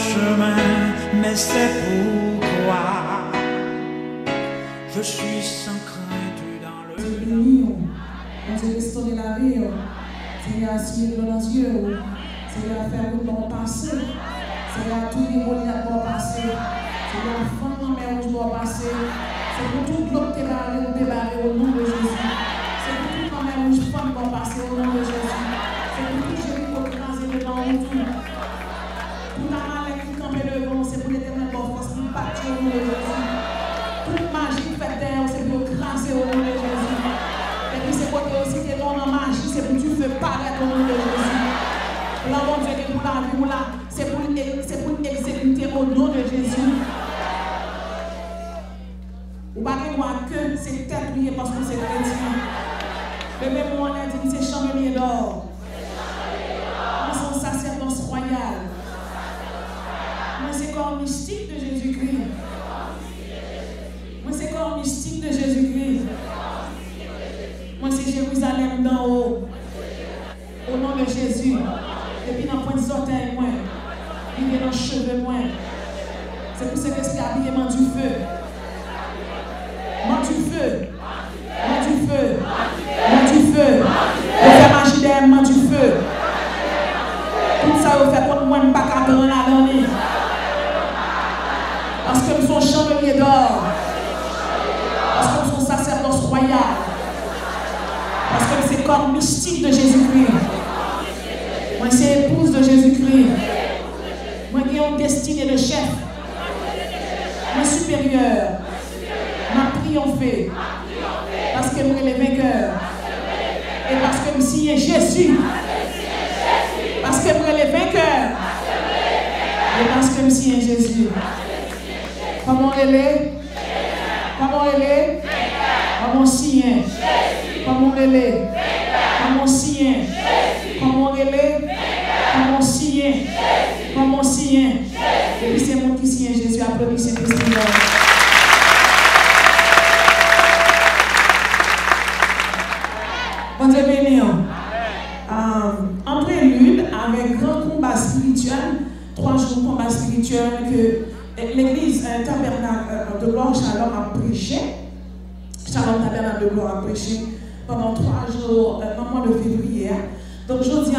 chemin, mais c'est pourquoi je suis sans crainte dans le béni, on Dieu restaurer la vie, Seigneur, assurer dans nos yeux, Seigneur, faire le bon passé, Seigneur, tout les Goliath doit passer, Seigneur, fondement mais on doit passer, c'est pour tout globe débarré ou débarré au nom de Jésus, c'est pour tout quand même où femme doit passer au nom de Jésus, c'est pour tout Jéricho crasé devant nous tout, tout la malin qui campait devant, c'est pour l'éternel pour force, pour partir au nom de Jésus, toute magie faite d'air, c'est pour craser au nom de Jésus. Et puis c'est pour que aussi que ton magie, c'est pour que tu fais paraître au nom de Jésus. Là, mon Dieu, que pour la vie, là, c'est pour exécuter au nom de Jésus. Ou pas que c'est tête liée parce que c'est chrétien. Le même moment, on a dit c'est chandelier d'or. Nous sommes sacerdoce royal. Moi, c'est corps mystique de Jésus-Christ. Moi, c'est corps mystique de Jésus-Christ. Moi, c'est Jérusalem d'en haut. Au nom de Jésus. Et puis dans le point de orteils, moi. Il est dans les cheveux, moi. C'est pour ce que c'est habillé dans du feu. Dans du feu. Dans du feu. Dans du feu. On fait magie d'air, dans du feu. Tout ça, on fait contre moi, je ne peux pas dans la donner. Parce que nous sommes chandeliers d'or. Parce que nous sommes sacerdoce royal. Parce que c'est corps mystique de Jésus-Christ. Moi, c'est épouse de Jésus-Christ. Moi, qui ai une destinée de chef. Moi, supérieur. M'a triomphé. Parce que nous sommes les vainqueurs. Et parce que nous sommes Jésus. Parce que nous sommes les vainqueurs. Et parce que nous sommes Jésus. Comment elle est? Comment elle est? Comment sien? Comment elle est? Comment sien? Comment elle est? Comment sien? Comment sien? Et puis c'est mon qui sien Jésus, applaudissez Christ. Bon Dieu béni. En prélude, avec grand combat spirituel, 3 jours de combat spirituel que l'église tabernacle de gloire Shalom a prêché. Shalom tabernacle de gloire a prêché pendant 3 jours dans le mois de février. Donc aujourd'hui,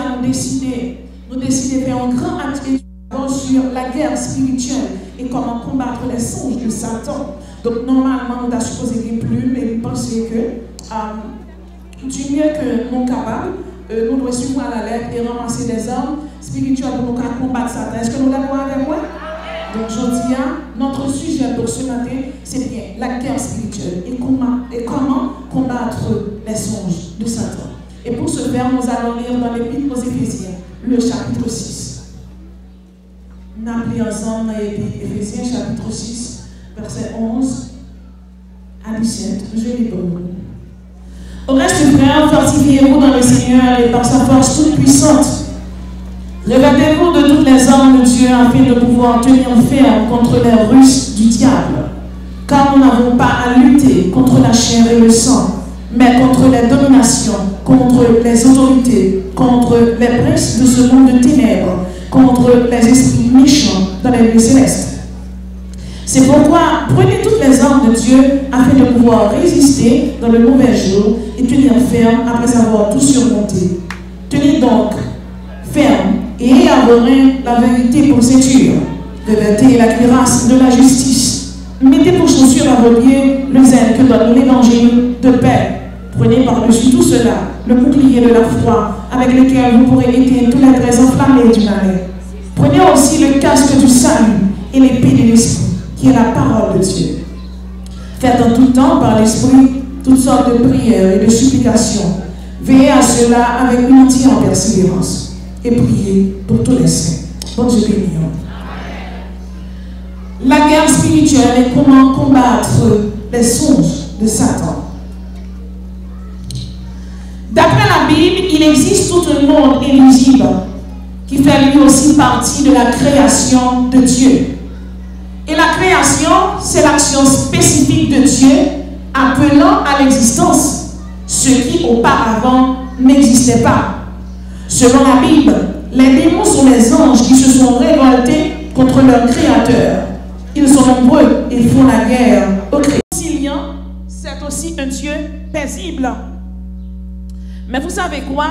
nous décidons de faire un grand atelier sur la guerre spirituelle et comment combattre les songes de Satan. Donc normalement, nous avons supposé qu'il n'y ait plus, mais nous pensons que du mieux que nous sommes capables, nous devons suivre à la lettre et ramasser des armes spirituelles pour nous combattre Satan. Est-ce que nous l'avons avec moi? Donc aujourd'hui, notre sujet pour ce matin, c'est bien la guerre spirituelle et comment combattre les songes de Satan. Et pour ce faire, nous allons lire dans l'Épître aux Éphésiens, le chapitre 6. Nous allons lire ensemble dans l'Éphésiens, chapitre 6, verset 11 à 17. Je lis pour vous. Au reste, frères, fortifiez-vous dans le Seigneur et par sa force toute puissante. Revêtez-vous de toutes les armes de Dieu afin de pouvoir tenir ferme contre les ruses du diable. Car nous n'avons pas à lutter contre la chair et le sang, mais contre les dominations, contre les autorités, contre les princes de ce monde de ténèbres, contre les esprits méchants dans les lieux célestes. C'est pourquoi prenez toutes les armes de Dieu afin de pouvoir résister dans le mauvais jour et tenir ferme après avoir tout surmonté. Tenez donc ferme et à vos reins la vérité pour ceinture. Revêtez la cuirasse de la justice. Mettez pour chaussure à vos pieds le zèle que donne l'évangile de paix. Prenez par-dessus tout cela le bouclier de la foi avec lequel vous pourrez éteindre tous les traits enflammés du malin. Prenez aussi le casque du salut et l'épée de l'esprit, qui est la parole de Dieu. Faites en tout temps par l'esprit toutes sortes de prières et de supplications. Veillez à cela avec une entière persévérance et priez pour tous les saints. Bon Dieu béni. La guerre spirituelle et comment combattre les songes de Satan. D'après la Bible, il existe tout un monde invisible qui fait lui aussi partie de la création de Dieu. Et la création, c'est l'action spécifique de Dieu appelant à l'existence ce qui auparavant n'existait pas. Selon la Bible, les démons sont les anges qui se sont révoltés contre leur créateur. Ils sont nombreux et font la guerre au Réconciliant, c'est aussi un Dieu paisible. Mais vous savez quoi?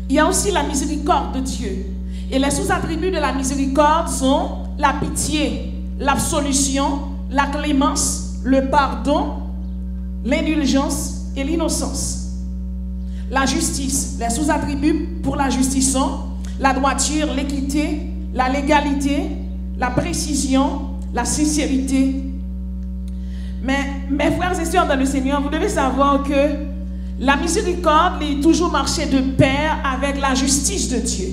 Il y a aussi la miséricorde de Dieu. Et les sous-attributs de la miséricorde sont la pitié, l'absolution, la clémence, le pardon, l'indulgence et l'innocence. La justice, les sous-attributs pour la justice sont la droiture, l'équité, la légalité, la précision, la sincérité. Mais mes frères et sœurs dans le Seigneur, vous devez savoir que la miséricorde est toujours marché de pair avec la justice de Dieu.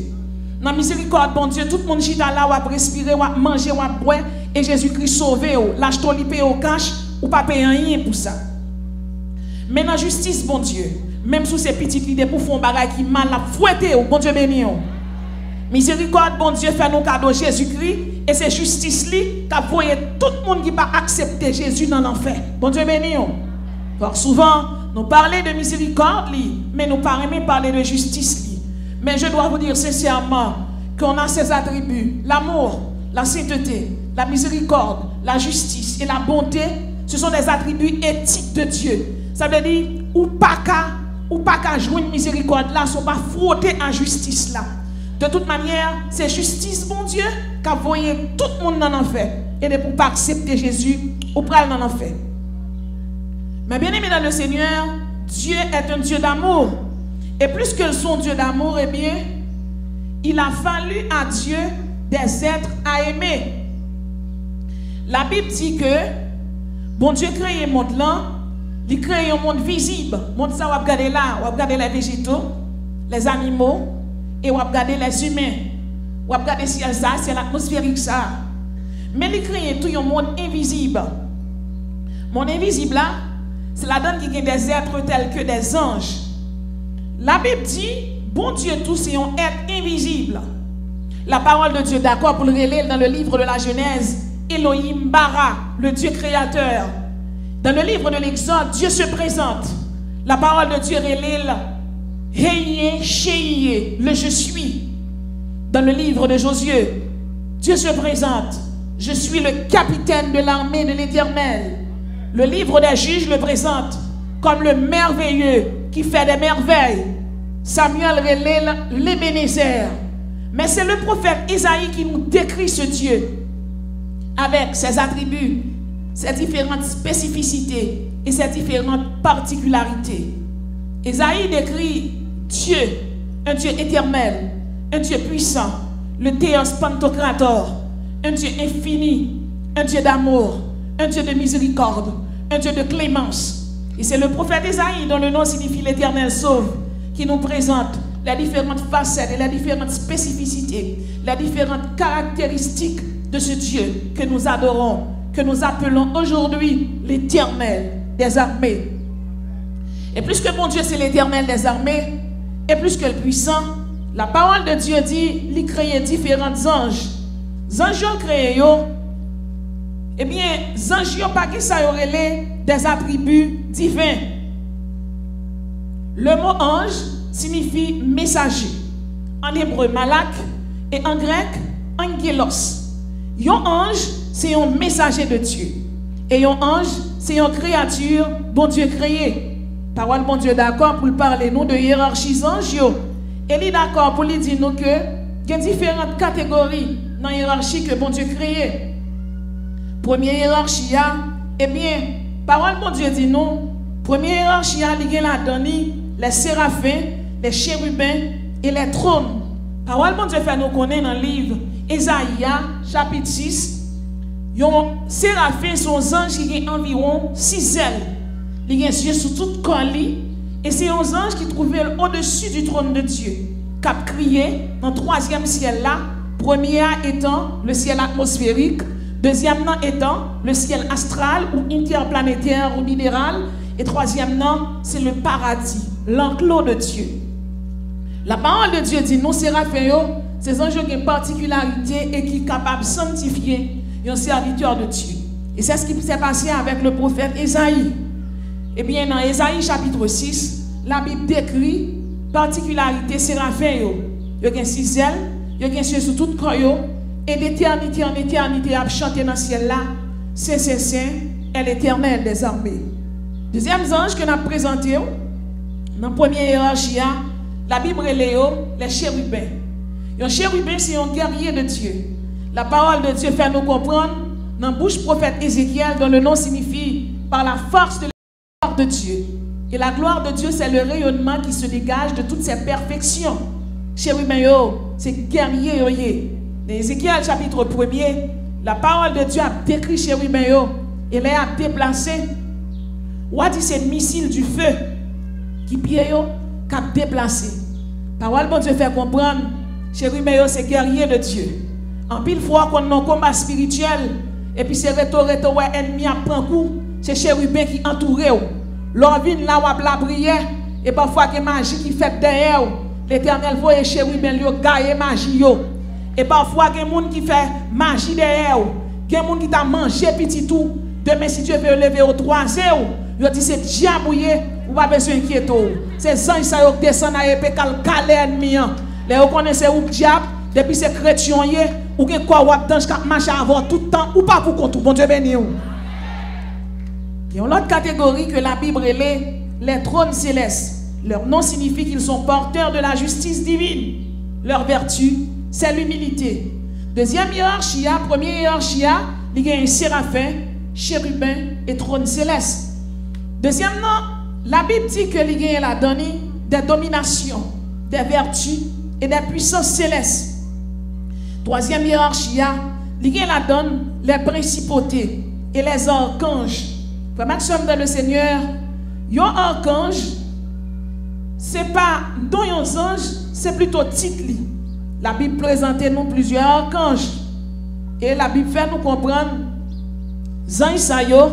Dans la miséricorde, bon Dieu, tout le monde chita là, ou a respirer, ou a manger, ou a boire, et Jésus-Christ sauvé, lâche ton lipé au cash, ou pas payer rien pour ça. Mais dans la justice, bon Dieu, même sous ces petites idées pour faire un bagage qui mal, la fouetter, bon Dieu béni. Miséricorde, bon Dieu, fait nos cadeaux Jésus-Christ, et c'est justice li, qui a voyé tout le monde qui va accepter Jésus dans l'enfer. Bon Dieu béni. Alors souvent, nous parlons de miséricorde, mais nous parlons parler de justice. Mais je dois vous dire sincèrement qu'on a ces attributs, l'amour, la sainteté, la miséricorde, la justice et la bonté, ce sont des attributs éthiques de Dieu. Ça veut dire, ou pas qu'à jouer une miséricorde là, sont pas frottés à justice là. De toute manière, c'est justice, bon Dieu, qui a envoyé tout le monde dans l'enfer. Et ne pour pas accepter Jésus, ou pral dans l'enfer. Mais bien aimé dans le Seigneur, Dieu est un Dieu d'amour. Et plus que son Dieu d'amour, eh bien, il a fallu à Dieu des êtres à aimer. La Bible dit que, bon Dieu crée un monde là, il crée un monde visible. Monde ça, on va regarder là, on va regarder les végétaux, les animaux, et on va regarder les humains. On va regarder si ça, c'est l'atmosphérique ça. Mais il crée tout un monde invisible. Monde invisible là, c'est la donne qui a des êtres tels que des anges. La Bible dit, bon Dieu tout c'est un être invisible. La parole de Dieu, d'accord, pour le relire dans le livre de la Genèse, Elohim Bara, le Dieu créateur. Dans le livre de l'Exode, Dieu se présente. La parole de Dieu relève Heye Sheye, le je suis. Dans le livre de Josué, Dieu se présente. Je suis le capitaine de l'armée de l'Éternel. Le livre des juges le présente comme le merveilleux qui fait des merveilles. Samuel relève l'Ébénézer. Mais c'est le prophète Isaïe qui nous décrit ce Dieu avec ses attributs, ses différentes spécificités et ses différentes particularités. Isaïe décrit Dieu, un Dieu éternel, un Dieu puissant, le Théos Pantocrator, un Dieu infini, un Dieu d'amour, un Dieu de miséricorde, un Dieu de clémence. Et c'est le prophète Isaïe, dont le nom signifie l'Éternel sauve, qui nous présente les différentes facettes et les différentes spécificités, les différentes caractéristiques de ce Dieu que nous adorons, que nous appelons aujourd'hui l'Éternel des armées. Et plus que mon Dieu c'est l'Éternel des armées, et plus que le puissant, la parole de Dieu dit, il crée différents anges. Les anges créés, eh bien, les anges n'ont pas ça des attributs divins. Le mot ange signifie messager. En hébreu, malak, et en grec, angelos. Un ange, c'est un messager de Dieu. Et un ange, c'est une créature, bon Dieu créé. Parole, bon Dieu, d'accord, pour parler nous de hiérarchie ange. Et il est d'accord pour lui dire nous que il y a différentes catégories dans la hiérarchie que bon Dieu créé. Première hiérarchie, eh bien, parole, bon Dieu dit nous, première hiérarchie, il y a là-dedans les séraphins, les chérubins et les trônes. Parole, bon Dieu fait nous connaître dans le livre Ésaïe, chapitre 6. Les séraphins sont des anges qui ont environ 6 ailes. Ils ont des yeux sur tout le corps. Et c'est un ange qui trouvait au-dessus du trône de Dieu. Qui a crié dans le 3e ciel là. Premier étant le ciel atmosphérique. Deuxième étant le ciel astral ou interplanétaire ou minéral. Et troisième c'est le paradis, l'enclos de Dieu. La parole de Dieu dit, nous séraphins, ces anges ont une particularité et qui sont capables de sanctifier un serviteur de Dieu. Et c'est ce qui s'est passé avec le prophète Ésaïe. Eh bien, dans Ésaïe chapitre 6, la Bible décrit particularité séraphins. Il y a 6 ailes, il y a sur tout le corps, et d'éternité en éternité à chanter dans le ciel là, c'est est l'Éternel des armées. Deuxième ange que nous avons présenté, dans la première hiérarchie, la Bible est les chérubins. Un chérubin, c'est un guerrier de Dieu. La parole de Dieu fait nous comprendre dans la bouche prophète Ézéchiel, dont le nom signifie par la force de la gloire de Dieu. Et la gloire de Dieu, c'est le rayonnement qui se dégage de toutes ses perfections. Chérubin, c'est guerrier. Dans Ézéchiel chapitre 1er, la parole de Dieu a décrit chérubin et les a déplacé. Ou a dit c'est missile du feu qui pied qui a déplacé. Parole de Dieu fait comprendre, chérubin c'est guerrier de Dieu. En pile fois qu'on a un combat spirituel et puis c'est retour ennemi à prendre coup, c'est chérubin qui entoure. L'orvine là où a la prière et parfois que magie qui fait derrière. L'Éternel voit chérubin lui gagner magie yo. Et parfois il y a des gens qui fait magie derrière. Il y a des gens qui t'a mangé petit tout. Demain si Dieu veut lever au 3 heures, il dit c'est diabouillé, ou pas besoin d'inquiéter. C'est ça ça qui descend à épée calé ennemi. Les reconnaissez ou diable depuis c'est chrétien ou que quoi ou d'ange qui marche avant tout le temps ou pas pour compte. Bon Dieu béni ou. Il y a une autre catégorie que la Bible est les trônes célestes. Leur nom signifie qu'ils sont porteurs de la justice divine. Leur vertu, c'est l'humilité. Deuxième hiérarchie, première hiérarchie, il y a un séraphin, chérubin et trône céleste. Deuxièmement, la Bible dit que il y a la donné des dominations, des vertus et des puissances célestes. Troisième hiérarchie, il y a la donne les principautés et les archanges. Frère Maxime dans le Seigneur, un archange, c'est pas don un ange, c'est plutôt titre. La Bible présente nous plusieurs archanges. Et la Bible fait nous comprendre, ange sa yo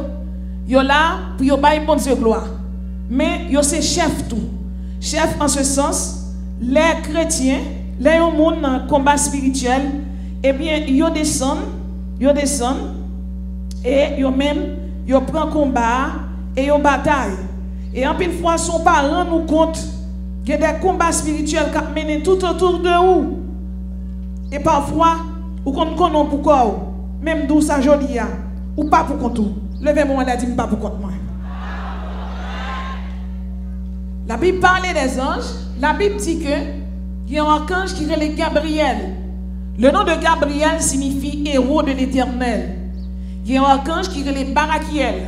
là pour yo bailler bon Dieu gloire. Mais yo c'est chef tout. Chef en ce sens, les chrétiens, les gens dans combat spirituel, eh bien yo descendent et yo même yo prend combat et yo bataille. Et en pile fois son parent nous compte qu'il y a des combats spirituels qui mènent tout autour de vous. Et parfois, ou qu'on connaît pourquoi, même d'où ça joli, ou pas pour compte. Levez-moi et dites pas pour compte moi. La Bible parle des anges. La Bible dit que il y a un archange qui est Gabriel. Le nom de Gabriel signifie héros de l'Éternel. Il y a un archange qui est Barakiel.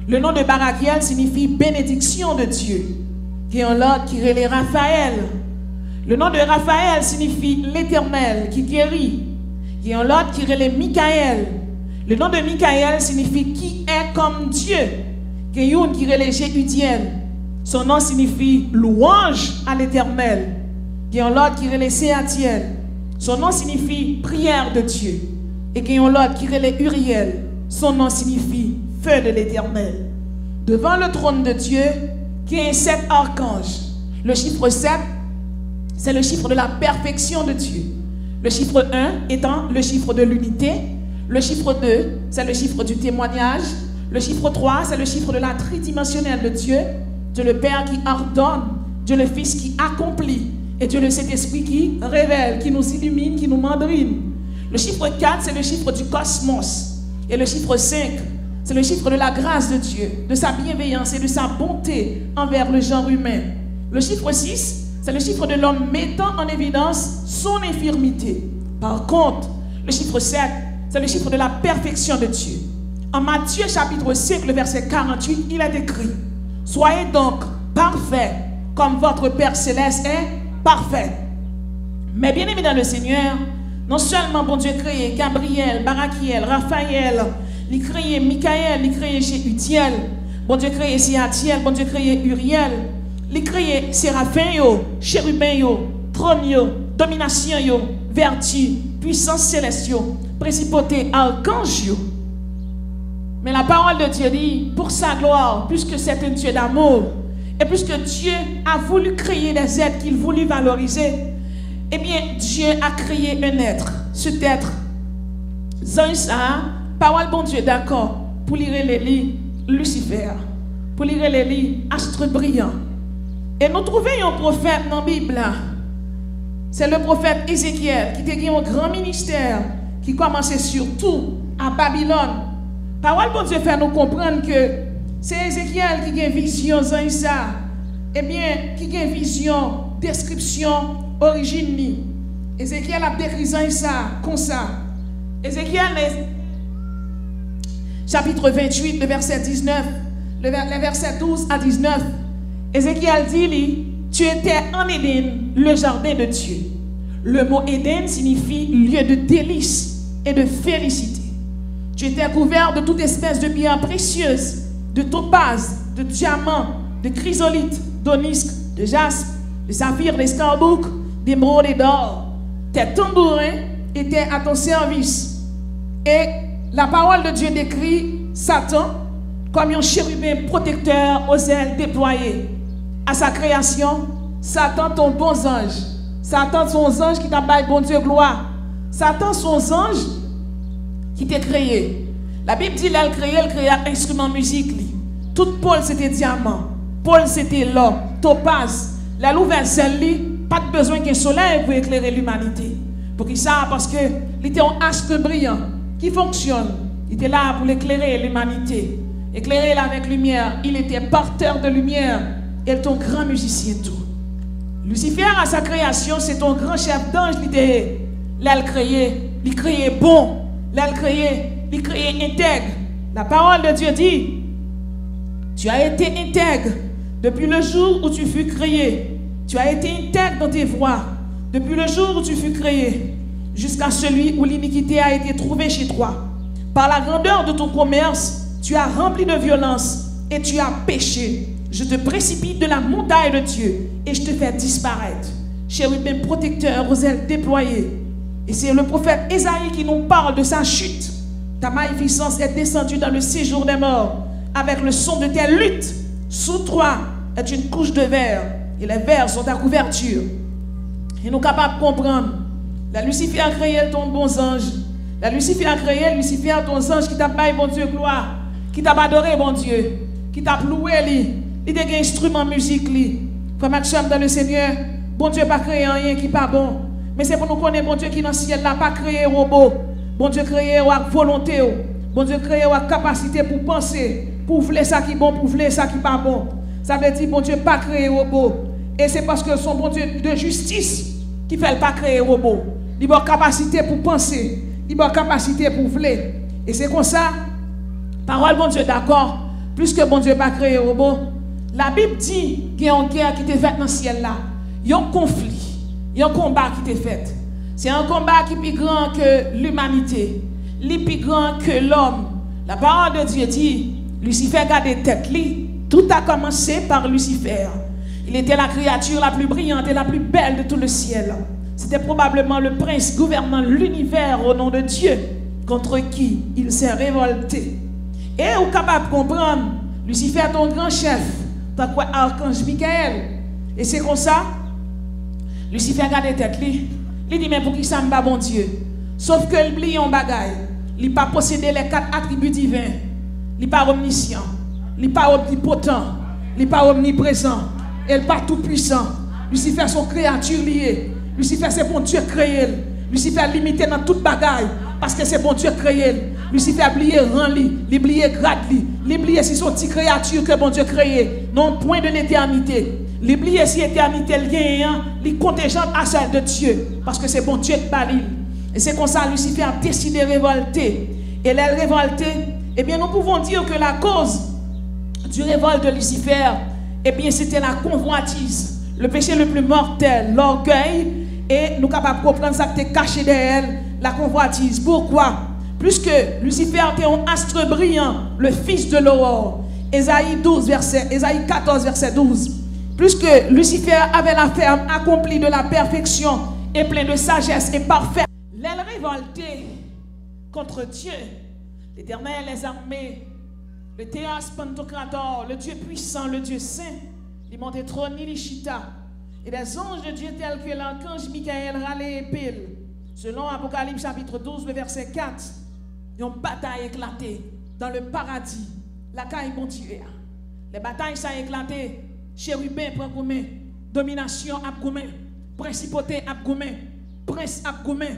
Le nom de Barakiel signifie bénédiction de Dieu. Il y a un autre qui est Raphaël. Le nom de Raphaël signifie l'Éternel qui guérit. Il y a un autre qui est Michaël. Le nom de Michaël signifie qui est comme Dieu. Il y a un qui est Jéhudiel. Son nom signifie louange à l'Éternel. Il y a un autre qui est Séatiel. Son nom signifie prière de Dieu. Et il y a un autre qui est Uriel. Son nom signifie feu de l'Éternel. Devant le trône de Dieu, qui est 7 archanges. Le chiffre 7, c'est le chiffre de la perfection de Dieu. Le chiffre 1 étant le chiffre de l'unité. Le chiffre 2, c'est le chiffre du témoignage. Le chiffre 3, c'est le chiffre de la tridimensionnelle de Dieu. Dieu le Père qui ordonne, Dieu le Fils qui accomplit, et Dieu le Saint-Esprit qui révèle, qui nous illumine, qui nous mandrine. Le chiffre 4, c'est le chiffre du cosmos. Et le chiffre 5, c'est le chiffre de la grâce de Dieu, de sa bienveillance et de sa bonté envers le genre humain. Le chiffre 6, c'est le chiffre de l'homme mettant en évidence son infirmité. Par contre, le chiffre 7, c'est le chiffre de la perfection de Dieu. En Matthieu chapitre 5, le verset 48, il est écrit: soyez donc parfaits comme votre Père Céleste est parfait. Mais bien aimé dans le Seigneur, non seulement bon Dieu créé Gabriel, Barakiel, Raphaël, il créé Michaël, il créé Jéhudiel, bon Dieu créé Séatiel, bon Dieu créé Uriel, il créé Séraphin, Chérubin, trône, domination, vertu, puissance céleste, principauté, archange. Mais la parole de Dieu dit, pour sa gloire, puisque c'est un Dieu d'amour, et puisque Dieu a voulu créer des êtres qu'il voulut valoriser, eh bien, Dieu a créé un être. Cet être, Zanissa, parole bon Dieu, d'accord, pour lire les lits, Lucifer, pour lire les lits, astre brillant. Et nous trouvons un prophète dans la Bible. C'est le prophète Ézéchiel qui a eu un grand ministère, qui commençait surtout à Babylone. Parole bon Dieu fait nous comprendre que c'est Ézéchiel qui a une vision ça. Eh bien, qui a une vision, description, origine. Ézéchiel a décrit ça comme ça. Ézéchiel, chapitre 28, le verset 19, le verset 12 à 19. Ézéchiel dit, tu étais en Éden, le jardin de Dieu. Le mot Éden signifie lieu de délice et de félicité. Tu étais couvert de toute espèce de pierres précieuses, de topaz, de diamants, de chrysolites, d'onyx, de jaspe, de saphir, d'escarboucle, d'émeraude et d'or. Tes tambourins étaient à ton service. Et la parole de Dieu décrit Satan comme un chérubin protecteur aux ailes déployées. À sa création, Satan ton bon ange. Satan son ange qui t'a baillé bon Dieu gloire. Satan son ange qui t'a créé. La Bible dit qu'elle créé un instrument de musique. Tout Paul c'était diamant. Paul c'était l'or, topaz. La nouvelle celle pas de besoin qu'un soleil pour éclairer l'humanité. Pour qui ça? Parce que il était un astre brillant qui fonctionne. Il était là pour éclairer l'humanité. Éclairer avec lumière. Il était porteur de lumière. Et ton grand musicien tout. Lucifer à sa création, c'est ton grand chef d'ange. Il créé bon. Il créé intègre. La parole de Dieu dit, tu as été intègre depuis le jour où tu fus créé. Tu as été intègre dans tes voies depuis le jour où tu fus créé, jusqu'à celui où l'iniquité a été trouvée chez toi. Par la grandeur de ton commerce, tu as rempli de violence et tu as péché. Je te précipite de la montagne de Dieu et je te fais disparaître. Chérubin protecteur aux ailes déployées. Et c'est le prophète Ésaïe qui nous parle de sa chute. Ta magnificence est descendue dans le séjour des morts avec le son de tes luttes. Sous toi est une couche de verre et les verres sont ta couverture. Et nous sommes capables de comprendre. La Lucifer a créé ton bon ange. La Lucifer a créé Lucifer ton ange qui t'a baillé bon Dieu gloire, qui t'a adoré bon Dieu, qui t'a loué. Il a des instruments de musique. Frère Maxime dans le Seigneur, bon Dieu n'a pas créé rien qui n'est pas bon. Mais c'est pour nous connaître, bon Dieu qui dans le ciel n'a pas créé un robot. Bon Dieu créé avec volonté. Bon Dieu créé avec capacité pour penser, pour vouloir ça qui est bon, pour vouloir ça qui n'est pas bon. Ça veut dire bon Dieu n'a pas créé un robot. Et c'est parce que son bon Dieu de justice qui ne fait pas créer un robot. Il a capacité pour penser. Il a capacité pour vouloir. Et c'est comme ça, parole bon Dieu d'accord, plus que bon Dieu n'a pas créé un robot. La Bible dit qu'il y a une guerre qui est faite dans le ciel là. Il y a un conflit. Il y a un combat qui est fait. C'est un combat qui est plus grand que l'humanité. Il est plus grand que l'homme. La parole de Dieu dit, Lucifer garde tête. Tout a commencé par Lucifer. Il était la créature la plus brillante et la plus belle de tout le ciel. C'était probablement le prince gouvernant l'univers au nom de Dieu, contre qui il s'est révolté. Et vous êtes capable de comprendre, Lucifer est ton grand chef, tant quoi archange Michael. Et c'est comme ça, Lucifer garde tête. Il dit, mais pour qui ça me bat bon Dieu? Sauf que il oublie un bagaille. Il n'a pas possédé les 4 attributs divins. Il n'est pas omniscient. Il n'est pas omnipotent. Il n'est pas omniprésent. Il n'est pas tout puissant. Lucifer son créature liée. Lucifer c'est bon Dieu créé. Lucifer limité dans toute bagaille. Parce que c'est bon Dieu créé. Lucifer a oublié rang li, il oublié grade li, il oublié si son petit créature que bon Dieu créé. Non point de l'éternité. Il oublié si l'éternité lien, il contingente à celle de Dieu. Parce que c'est bon Dieu qui parle. Et c'est comme ça Lucifer a décidé de révolter. Et elle révolté. Eh bien nous pouvons dire que la cause du révolte de Lucifer, eh bien c'était la convoitise. Le péché le plus mortel, l'orgueil. Et nous sommes capables de comprendre ça qui est caché derrière elle, la convoitise. Pourquoi? Puisque Lucifer était un astre brillant, le fils de l'aurore. Ésaïe 14, verset 12. Puisque Lucifer avait la ferme accomplie de la perfection et plein de sagesse et parfaite. L'aile révoltée contre Dieu, l'Éternel, les armées, le Théas Pantocrator, le Dieu puissant, le Dieu saint, il montait trône Nilishita. Et des anges de Dieu tels que l'archange Michael râlait et pile. Selon Apocalypse chapitre 12, le verset 4, une bataille éclatée dans le paradis. La caille bon Dieu. Les batailles ça éclaté. Chérubin prend goumé. Domination a goumé. Principauté a goumé. Prince a goumé.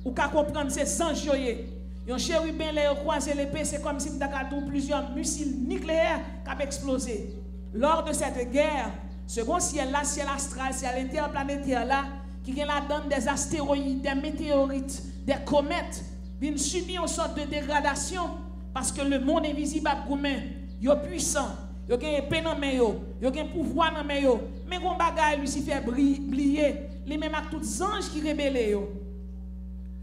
ou qu'à comprendre ces anges yoye. Yon chérubin les croisé l'épée, c'est comme si vous avez plusieurs missiles nucléaires qui ont explosé. Lors de cette guerre, second ciel là, ciel astral, ciel interplanétaire là, qui vient là-dedans des astéroïdes, des météorites, des comètes, viennent subir une sorte de dégradation parce que le monde invisible a goumé, yo puissant, yo gen épée dans main yo gen pouvoir dans main yo, mais gon bagay Lucifer briller, li même avec tous les anges qui rebellent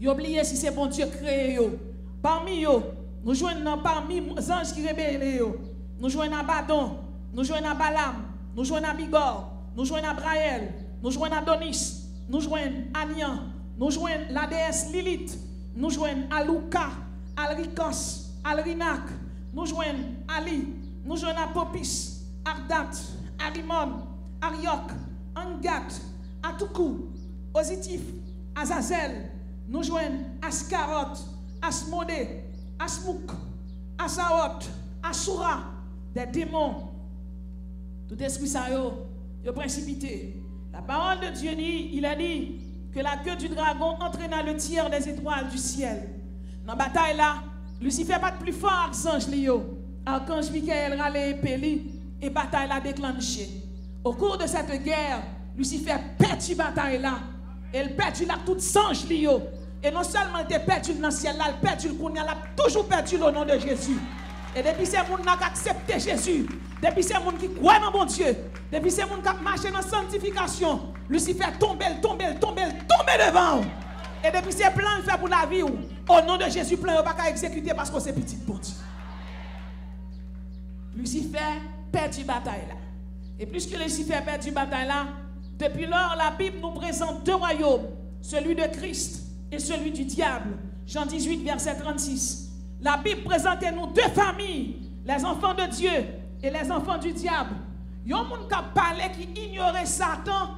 yo oublié si c'est bon Dieu créé yo. Parmi eux, nous joignons parmi les anges qui rebellent. Nous joignons Abaddon, nous joignons Balaam, nous joignons Bigor, nous joignons Abraël, nous joignons Adonis, nous joignons Anian, nous joignons la déesse Lilith, nous joignons Aluka, Alrikos, Alrinak, nous joignons Ali, nous joignons Apopis, Ardat, Arimon, Ariok, Angat, Atuku, Ositif, Azazel, nous joignons Ascaroth, Asmodée, Asmouk, Asaot, Asura, des démons. Tout esprit ça yo précipité. La parole de Dieu dit, il a dit que la queue du dragon entraîna le tiers des étoiles du ciel. Dans la bataille là, Lucifer pas de plus fort archange Lio. Archange Michael râlait épée et bataille là déclenchée. Au cours de cette guerre, Lucifer perdit bataille là. Elle perdit là toute sange Lio. Et non seulement il a perdu dans le ciel, là, il a perdu le coup, il a toujours perdu le nom de Jésus. Et depuis ces gens qui ont accepté Jésus, depuis ces gens qui croient dans mon Dieu, depuis ces gens qui ont marché dans la sanctification, Lucifer tombe devant. Et depuis ces plans fait pour la vie, au nom de Jésus, plan ne pas qu'à exécuter parce que c'est petit bon Dieu. Lucifer perd la bataille là. Et puisque Lucifer perd la bataille là, depuis lors, la Bible nous présente deux royaumes, celui de Christ et celui du diable. Jean 18, verset 36. La Bible présente nous deux familles, les enfants de Dieu et les enfants du diable. Yon moun qui parlé qui ignorait Satan,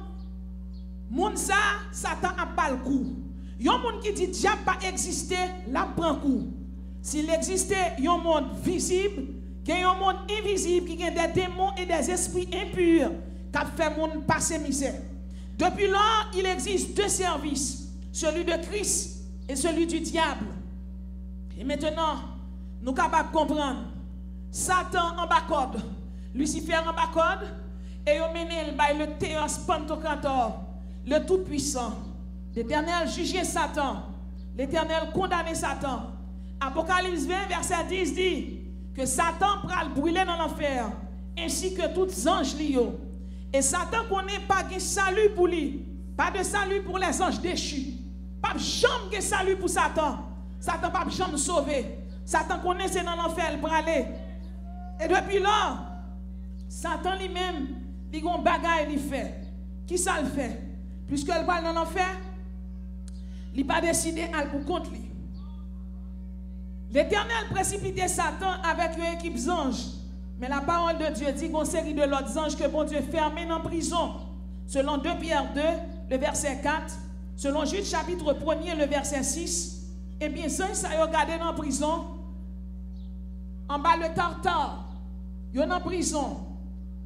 moun ça, Satan a pas le coup. Yon moun qui dit diable pas exister, la prend coup. S'il existait yon monde visible, qu'il y a un monde invisible qui a des démons et des esprits impurs qui fait monde passer misère. Depuis là, il existe deux services, celui de Christ et celui du diable. Et maintenant, nous sommes capables de comprendre. Satan en bas code, Lucifer en bas code, et il mené le Théos Pantocrator, le Tout-Puissant. L'Éternel jugeait Satan, l'Éternel condamnait Satan. Apocalypse 20, verset 10 dit que Satan pral brûler dans l'enfer, ainsi que tous les anges liés. Et Satan connaît pas de salut pour lui, pas de salut pour les anges déchus, pas de jamais de salut pour Satan. Satan pas jamais sauver. Satan connaît c'est dans l'enfer pour aller. Et depuis là, Satan lui-même, il a un bagage il fait. Qui ça le fait? Puisque il va dans l'enfer, il n'a pas décidé à pour contre lui. L'Éternel précipitait Satan avec une équipe d'anges. Mais la parole de Dieu dit qu'on série de l'autre anges que bon Dieu fermé en prison. Selon 2 Pierre 2, le verset 4. Selon Jude chapitre 1er, le verset 6. Eh bien, ça a regardé dans la prison. En bas le tartare. Il y a en prison.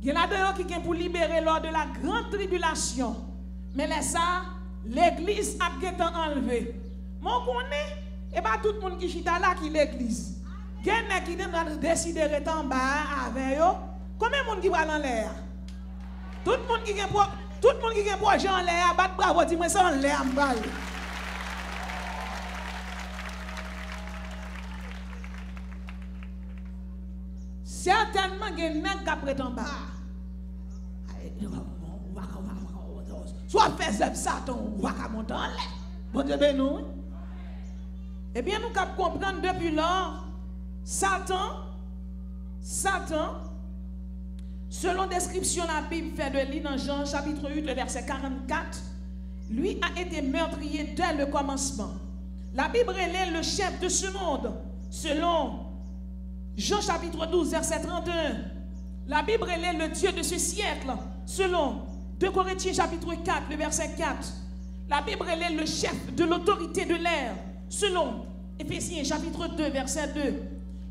Il y en a d'ailleurs qui sont pour libérer lors de la grande tribulation. Mais là, ça, l'église a été enlevée. Mon connaît. Et pas tout le monde qui chita là qui l'église. Il y a qui décidé de rester en bas avec eux. Combien de monde qui va dans l'air? Tout le monde qui a projet en l'air, bat bravo, dis-moi ça en l'air, m'bal. Certainement, il y a des gens qui prêtent en bas. Soit fait Satan, ou va monter en l'air. Bon Dieu, ben nous. Eh bien, nous pouvons comprendre depuis lors, Satan, selon description la Bible fait de lui dans Jean chapitre 8, le verset 44, lui a été meurtrier dès le commencement. La Bible est le chef de ce monde, selon Jean chapitre 12, verset 31. La Bible est le Dieu de ce siècle, selon 2 Corinthiens chapitre 4, le verset 4. La Bible est le chef de l'autorité de l'air, selon Éphésiens chapitre 2, verset 2.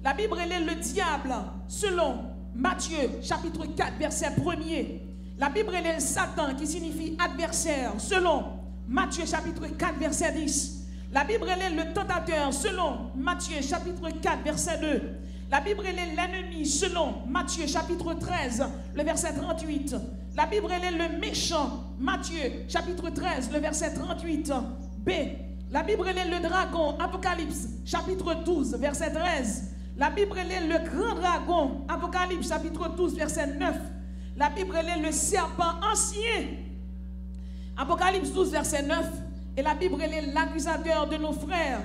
La Bible est le diable, selon Matthieu chapitre 4, verset 1er. La Bible est le Satan qui signifie adversaire, selon Matthieu chapitre 4, verset 10. La Bible est le tentateur selon Matthieu chapitre 4 verset 2. La Bible est l'ennemi selon Matthieu chapitre 13 le verset 38. La Bible est le méchant Matthieu chapitre 13 le verset 38. B. La Bible est le dragon Apocalypse chapitre 12 verset 13. La Bible est le grand dragon Apocalypse chapitre 12 verset 9. La Bible est le serpent ancien Apocalypse 12 verset 9. Et la Bible est l'accusateur de nos frères,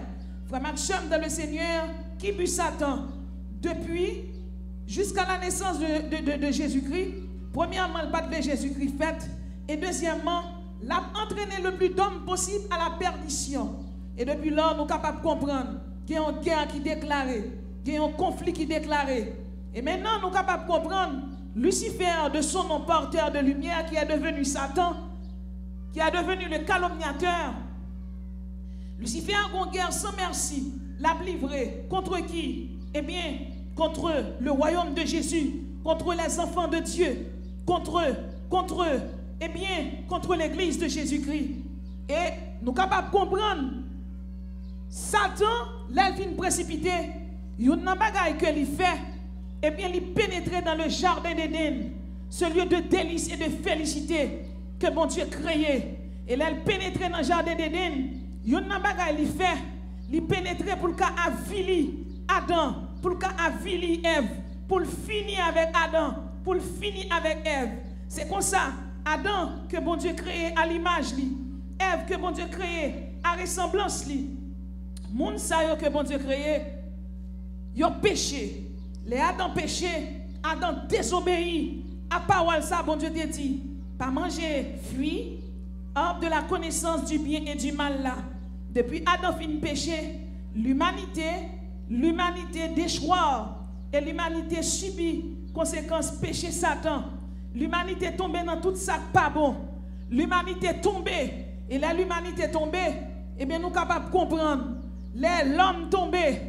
frère Maxime dans le Seigneur, qui but Satan depuis jusqu'à la naissance de Jésus-Christ. Premièrement, le pas de Jésus-Christ fait. Et deuxièmement, l'a entraîné le plus d'hommes possible à la perdition. Et depuis là, nous sommes capables de comprendre qu'il y a une guerre qui est déclarée, qu'il y a un conflit qui est déclaré. Et maintenant, nous sommes capables de comprendre Lucifer, de son nom porteur de lumière, qui est devenu Satan, qui est devenu le calomniateur. Lucifer a une guerre sans merci, l'a livré contre qui? Eh bien, contre le royaume de Jésus, contre les enfants de Dieu, contre l'église de Jésus-Christ. Et nous sommes capables de comprendre, Satan, l'elfine précipité, il y a une bagaille que il fait, eh bien, il pénétrait dans le jardin d'Éden, ce lieu de délice et de félicité que mon Dieu créé. Et là, il pénétrait dans le jardin d'Éden, il y a une bagaille il fait, il pénétrait pour avili Adam, pour avili Ève, pour finir avec Adam, pour finir avec Ève. C'est comme ça, Adam que bon Dieu créé à l'image li, Ève que bon Dieu créé à ressemblance li. Moun sa yo que bon Dieu créé, yo péché. Les Adam péché, Adam désobéi à parole ça bon Dieu te dit, pas manger fruit de la connaissance du bien et du mal là. Depuis Adam fin péché, l'humanité déchoir et l'humanité subit conséquences péché Satan. L'humanité tombée dans tout ça pas bon. L'humanité tombée et là l'humanité tombée, eh bien nous sommes capables de comprendre. L'homme tombé,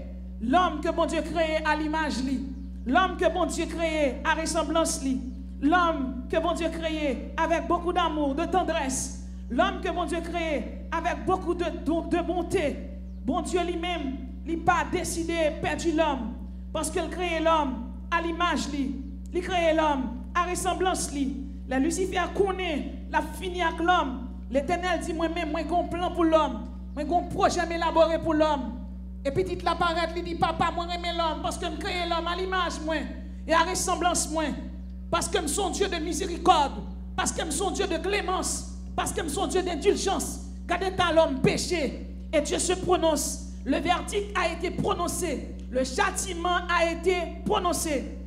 l'homme que bon Dieu créé à l'image li, l'homme que bon Dieu créé à ressemblance li, l'homme que bon Dieu créé avec beaucoup d'amour, de tendresse. L'homme que mon Dieu créé avec beaucoup de bonté. Bon Dieu lui-même, il n'a pas décidé de perdre l'homme. Parce qu'il crée l'homme à l'image lui. Il crée l'homme à ressemblance lui. La Lucifer connaît, la fini avec l'homme. L'Éternel dit moi-même, moi j'ai un plan pour l'homme. Moi j'ai un projet élaboré pour l'homme. Et petit la paraît, il dit papa, moi j'aime l'homme parce que je crée l'homme à l'image moi et à ressemblance moi. Parce que je suis un Dieu de miséricorde. Parce que je suis un Dieu de clémence. Parce que nous sommes Dieu d'indulgence. Quand l'homme péché et Dieu se prononce, le verdict a été prononcé, le châtiment a été prononcé.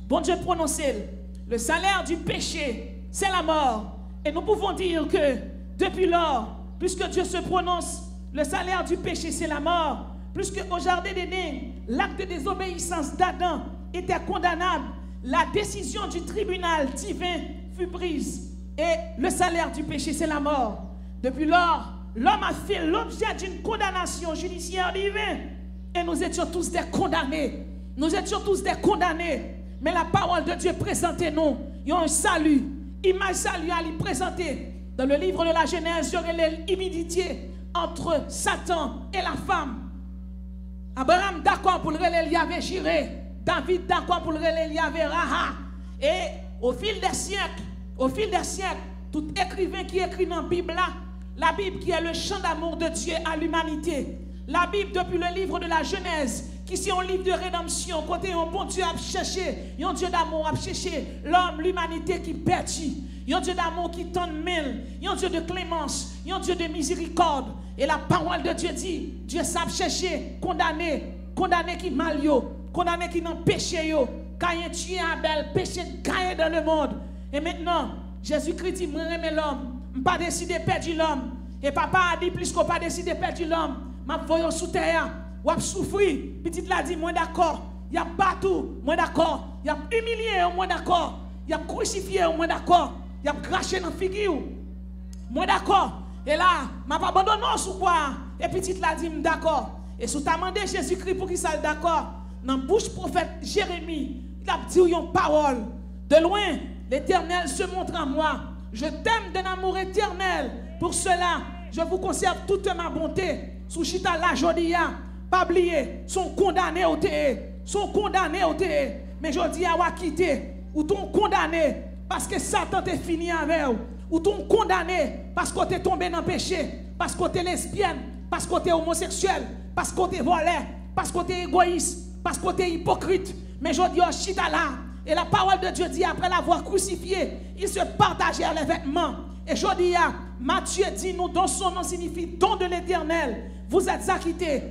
Bon Dieu prononcé. Le salaire du péché, c'est la mort. Et nous pouvons dire que depuis lors, puisque Dieu se prononce, le salaire du péché, c'est la mort. Puisque au jardin d'Éden, l'acte de désobéissance d'Adam était condamnable, la décision du tribunal divin fut prise. Et le salaire du péché, c'est la mort. Depuis lors, l'homme a fait l'objet d'une condamnation judiciaire divine. Et nous étions tous des condamnés. Nous étions tous des condamnés. Mais la parole de Dieu présentait nous. Il y a un salut. Image salut à lui présenter. Dans le livre de la Genèse, il y aurait l'immunité entre Satan et la femme. Abraham d'accord pour le relais, il y avait Jiré. David d'accord pour le relais, il y avait Raha. Et au fil des siècles, tout écrivain qui écrit dans la Bible, la Bible qui est le chant d'amour de Dieu à l'humanité, la Bible depuis le livre de la Genèse, qui est un livre de rédemption, côté un bon Dieu a cherché, un Dieu d'amour a cherché l'homme, l'humanité qui perdit, un Dieu d'amour qui tend mêle, un Dieu de clémence, un Dieu de miséricorde. Et la parole de Dieu dit, Dieu sait chercher, condamner qui mal yo, condamner qui n'ont péché yo, Caïn tué Abel, péché Caïn dans le monde. Et maintenant, Jésus-Christ dit, moi j'aime l'homme, je n'ai pas décidé de perdre l'homme. Et papa a dit, plus qu'on n'a pas décidé de perdre l'homme, je vais sous terre, je vais souffrir. Petite l'a dit, moi d'accord, il y a battu, moi d'accord, il y a humilié, moi d'accord, il y a crucifié, moi d'accord, il y a craché dans la figure, moi d'accord. Et là, je ne vais pas abandonner sous quoi. Et petite l'a dit, d'accord. Et si tu as demandé Jésus-Christ pour qu'il soit d'accord, dans la bouche prophète Jérémie, il a dit une parole. De loin, l'Éternel se montre à moi. Je t'aime d'un amour éternel. Pour cela, je vous conserve toute ma bonté. sous chita la jodia, pas oublier, sont condamnés au sont condamnés au mais jodi a quitté, ou ton condamné parce que Satan t'est fini avec ou ton condamné parce que t'es tombé dans le péché, parce que t'es lesbienne, parce que t'es homosexuel, parce que t'es volé, parce que t'es égoïste, parce que t'es hypocrite. Mais jodi a chita là, et la parole de Dieu dit après l'avoir crucifié, il se partageait les vêtements. Et jodi a Matthieu dit nous dans son nom signifie don de l'Éternel. Vous êtes acquittés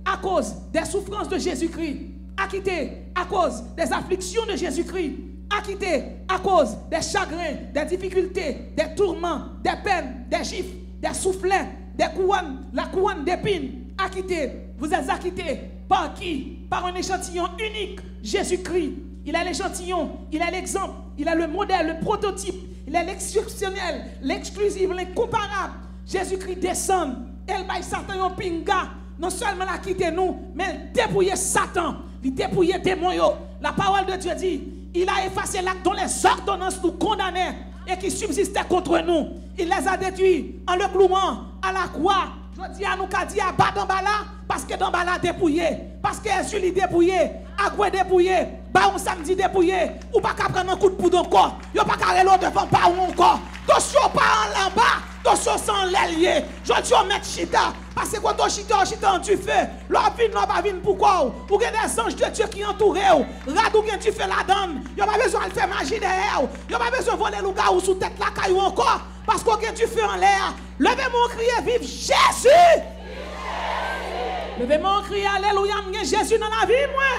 à cause des souffrances de Jésus-Christ, acquittés à cause des afflictions de Jésus-Christ, acquittés à cause des chagrins, des difficultés, des tourments, des peines, des gifles, des soufflets, des couronnes, la couronne d'épines. Acquittés, vous êtes acquittés par qui? Par un échantillon unique, Jésus-Christ. Il est l'échantillon, il est l'exemple, il est le modèle, le prototype, il est l'exceptionnel, l'exclusif, l'incomparable. Jésus-Christ descend, elle baille Satan un pinga. Non seulement il a quitté nous, mais il dépouillé Satan, il dépouillé démon. La parole de Dieu dit, il a effacé l'acte dont les ordonnances nous condamnaient et qui subsistaient contre nous. Il les a détruits en le clouant à la croix. Je dis à nous qu'a dit à bas dans bala, parce que dans bala dépouillé, parce que Jésus dépouillé, à quoi dépouillé, bah on samedi dépouillé, ou pas qu'à prendre un coup de poudre encore, yo pas qu'à reloder devant pas ou encore. Attention pas en là-bas, attention sans l'allié. Je dis au mettre chita, parce que quand on chita en tu fais, l'envie n'a pas venu pourquoi, ou que des anges de Dieu qui entourent, radou que tu fais la donne, yo pas besoin de faire magie derrière, yo pas besoin de voler le gars ou sous tête la caillou encore, parce que tu fais en l'air. Levez-moi crier vive Jésus. Levez-moi crier alléluia, Jésus dans la vie moi.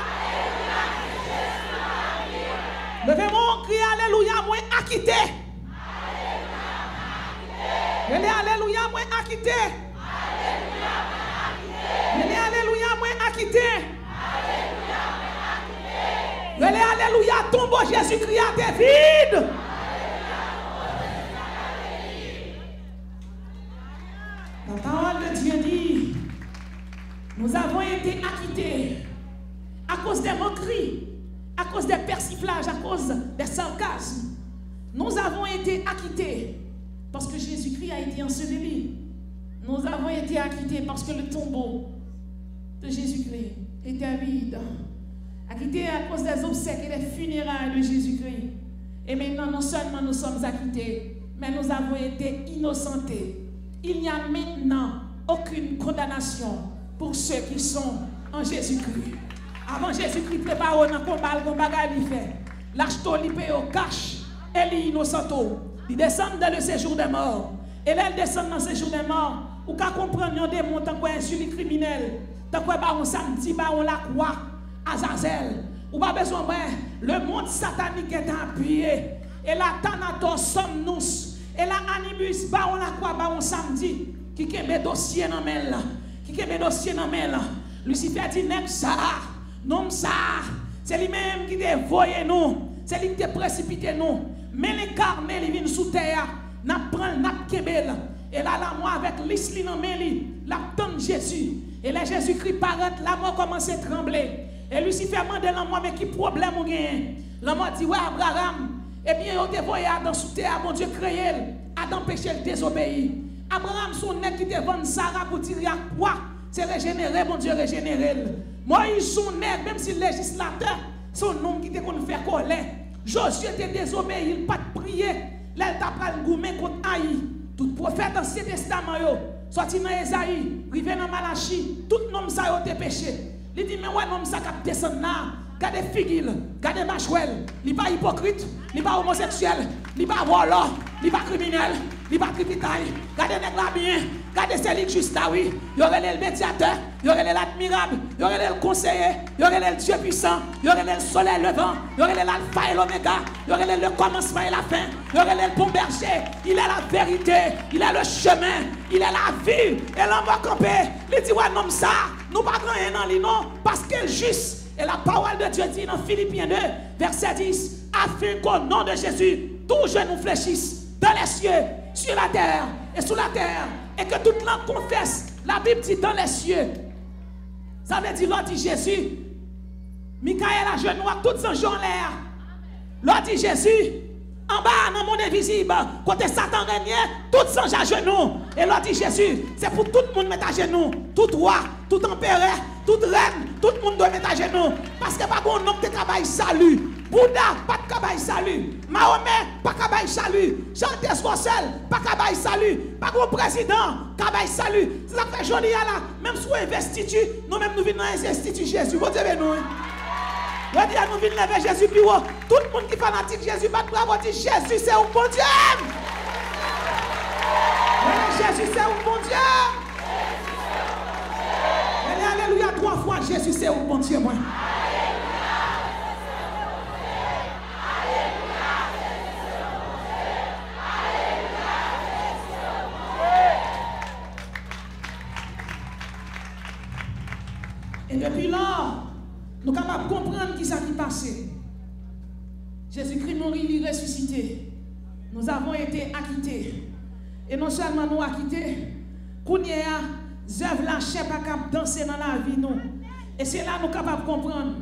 Levez-moi crier alléluia, moi acquitté. Alléluia, moi acquitté. Alléluia, moi acquitté. Alléluia, tombeau Jésus-Christ à tes vides. La parole de Dieu dit, nous avons été acquittés à cause des moqueries, à cause des persiflages, à cause des sarcasmes. Nous avons été acquittés parce que Jésus-Christ a été enseveli. Nous avons été acquittés parce que le tombeau de Jésus-Christ était vide. Acquittés à cause des obsèques et des funérailles de Jésus-Christ. Et maintenant, non seulement nous sommes acquittés, mais nous avons été innocentés. Il n'y a maintenant aucune condamnation pour ceux qui sont en Jésus-Christ. Avant Jésus-Christ prépare un combat, le combat il fait. L'acheteur il paye au cash, et il innocento. Il descend dans le séjour des morts. Et là, il descend dans le séjour des morts. Ou qu'à comprendre un démon tant qu'on est insulte criminel, tant qu'on est on samedi, on la croix, Azazel. Ou pas besoin de le monde satanique est appuyé. Et la Thanatos somnus. Et la Anibus, on la croix, on samedi, qui kembe dossier dans main là, qui kembe dossier dans main là. Lucifer dit nem ça, non ça, c'est lui-même qui t'a voyé nous, c'est lui qui t'a précipité nous. Mais les carnes, ils viennent sous terre, n'a prend n'a kembe. Et là, la moi avec l'isli dans main li, la tente Jésus. Et là Jésus-Christ paraît, la mort commence à trembler. Et Lucifer demande la moi mais qui problème ou gagne? La mort dit ouais Abraham. Eh bien, on te voyait Adam sous terre, mon Dieu créé. Adam péché, il désobéit. Abraham, son nez qui te vend Sarah pour tirer à quoi? C'est régénéré, mon Dieu régénéré. Moïse, son nez, même si le législateur, son nom qui te qu'on fait colère. Josué te désobéi, il pas de prier. Là, il t'a pris le gourmet contre Aïe. Tout prophète Ancien Testament, sorti dans Esaïe, rivé dans Malachi, tout nom ça te péché. Il dit, mais ouais, nom ça qui descend là. Gardez figil, gardez machouel, il n'est pas hypocrite, il n'est pas homosexuel, il n'est pas volant, il n'est pas criminel, il n'est pas tripitaille. Gardez les là bien, gardez celui juste là, oui. Il y aurait le médiateur, il y aurait l'admirable, il y aurait le conseiller, il y aurait le Dieu puissant, il y aurait le soleil levant, il y aurait l'alpha et l'oméga, il y aurait le commencement et la fin, il y aurait le bon berger. Il est la vérité, il est le chemin, il est la vie, et l'homme va camper. Il dit, ouais, non, ça, nous ne parlons rien dans les noms, parce qu'elle juste. Et la parole de Dieu dit dans Philippiens 2, verset 10, afin qu'au nom de Jésus, tout genou fléchisse dans les cieux, sur la terre et sous la terre, et que toute langue confesse. La Bible dit dans les cieux. Ça veut dire, l'on dit Jésus. Michael a genou à toutes ses gens en l'air. L'on dit Jésus. En bas, dans le monde invisible, côté Satan règne, tout sang à genoux. Et l'autre dit Jésus, c'est pour tout le monde mettre à genoux. Tout roi, tout empereur, toute reine, tout le monde doit mettre à genoux. Parce que pas bon nom de travail salut. Bouddha, pas de travail salut. Mahomet, pas de travail salut. Jean Tescosel, pas de travail salut. Pas de président, travail salut. C'est ça que fait joli là. Même si on investiture, nous-mêmes nous venons dans l'institut Jésus. Vous savez nous. Je dis à nous venir lever Jésus plus haut. Tout le monde qui est fanatique Jésus, bat bravo, dit Jésus c'est un bon Dieu. Jésus c'est un bon Dieu. Alléluia 3 fois, Jésus c'est un bon Dieu. Moi. Et depuis là, nous sommes capables de comprendre qui ça qui passait. Jésus-Christ mort, il est ressuscité. Nous avons été acquittés. Et non seulement nous acquittés, qu'on y a œuvres la chair pas capable danser dans la vie nous. Et c'est là nous sommes capables de comprendre.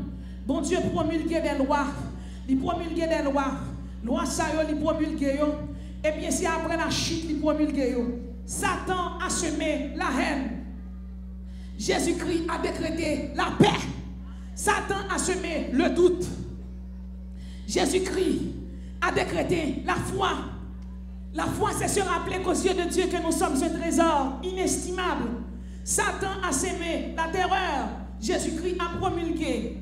Bon Dieu promulguer des lois. Il promulguer des lois. Loi ça il promulguer yo. Et bien c'est après la chute il promulguer yo. Satan a semé la haine. Jésus-Christ a décrété la paix. Satan a semé le doute. Jésus-Christ a décrété la foi. La foi, c'est se rappeler qu'aux yeux de Dieu que nous sommes un trésor inestimable. Satan a semé la terreur. Jésus-Christ a promulgué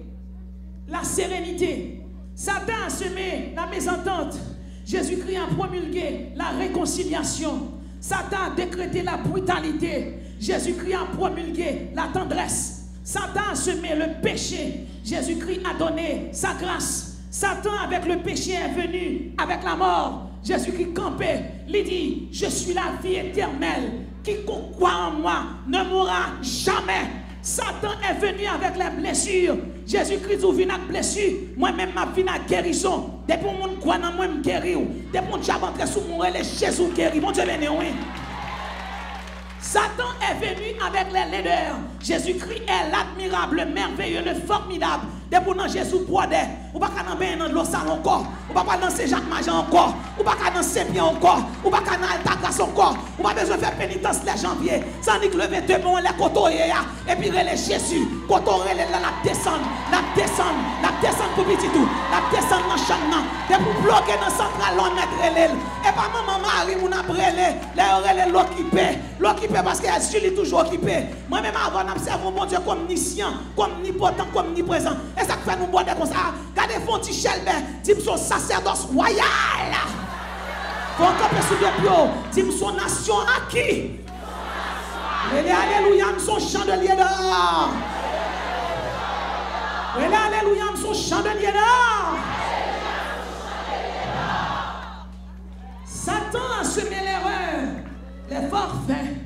la sérénité. Satan a semé la mésentente. Jésus-Christ a promulgué la réconciliation. Satan a décrété la brutalité. Jésus-Christ a promulgué la tendresse. Satan a semé le péché. Jésus-Christ a donné sa grâce. Satan avec le péché est venu avec la mort. Jésus-Christ campait. Il dit, je suis la vie éternelle. Quiconque croit en moi ne mourra jamais. Satan est venu avec les blessures. Jésus-Christ est venu avec blessures. Moi-même, je suis avec guérison. Depuis que je crois en moi, je guéris. Depuis que j'avance sur mon relais, Jésus guérit. Mon Dieu béni, oui. Satan est venu avec les laideurs. Jésus-Christ est l'admirable, le merveilleux, le formidable. Depuis que Jésus boidait, ou pas qu'à dans l'eau l'eau sale encore, ou pas danser Jacques Majan encore, ou pas qu'à danser bien encore, ou pas qu'à Alta Grâce encore, ou pas besoin de faire pénitence les janvier, sans ni lever deux mains les côtoyer, et puis relais Jésus, côtoyer la descendre pour petit tout, la descendre dans le champ, et pour bloquer dans le central, on mettre relais, et pas maman Marie, on a brûlé, les l'occupé parce qu'elle est toujours occupée. Moi-même avant, j'observe mon Dieu comme omniscient, comme omnipotent, comme omniprésent. Et ça fait nous boire comme ça. Regardez Fonti Chelbert, dit son sacerdoce royal. Faut camper sous deux pieds, dit son nation acquis. Alléluia, son chandelier d'or. Alléluia, son chandelier d'or. Satan a semé l'erreur, les forfaits,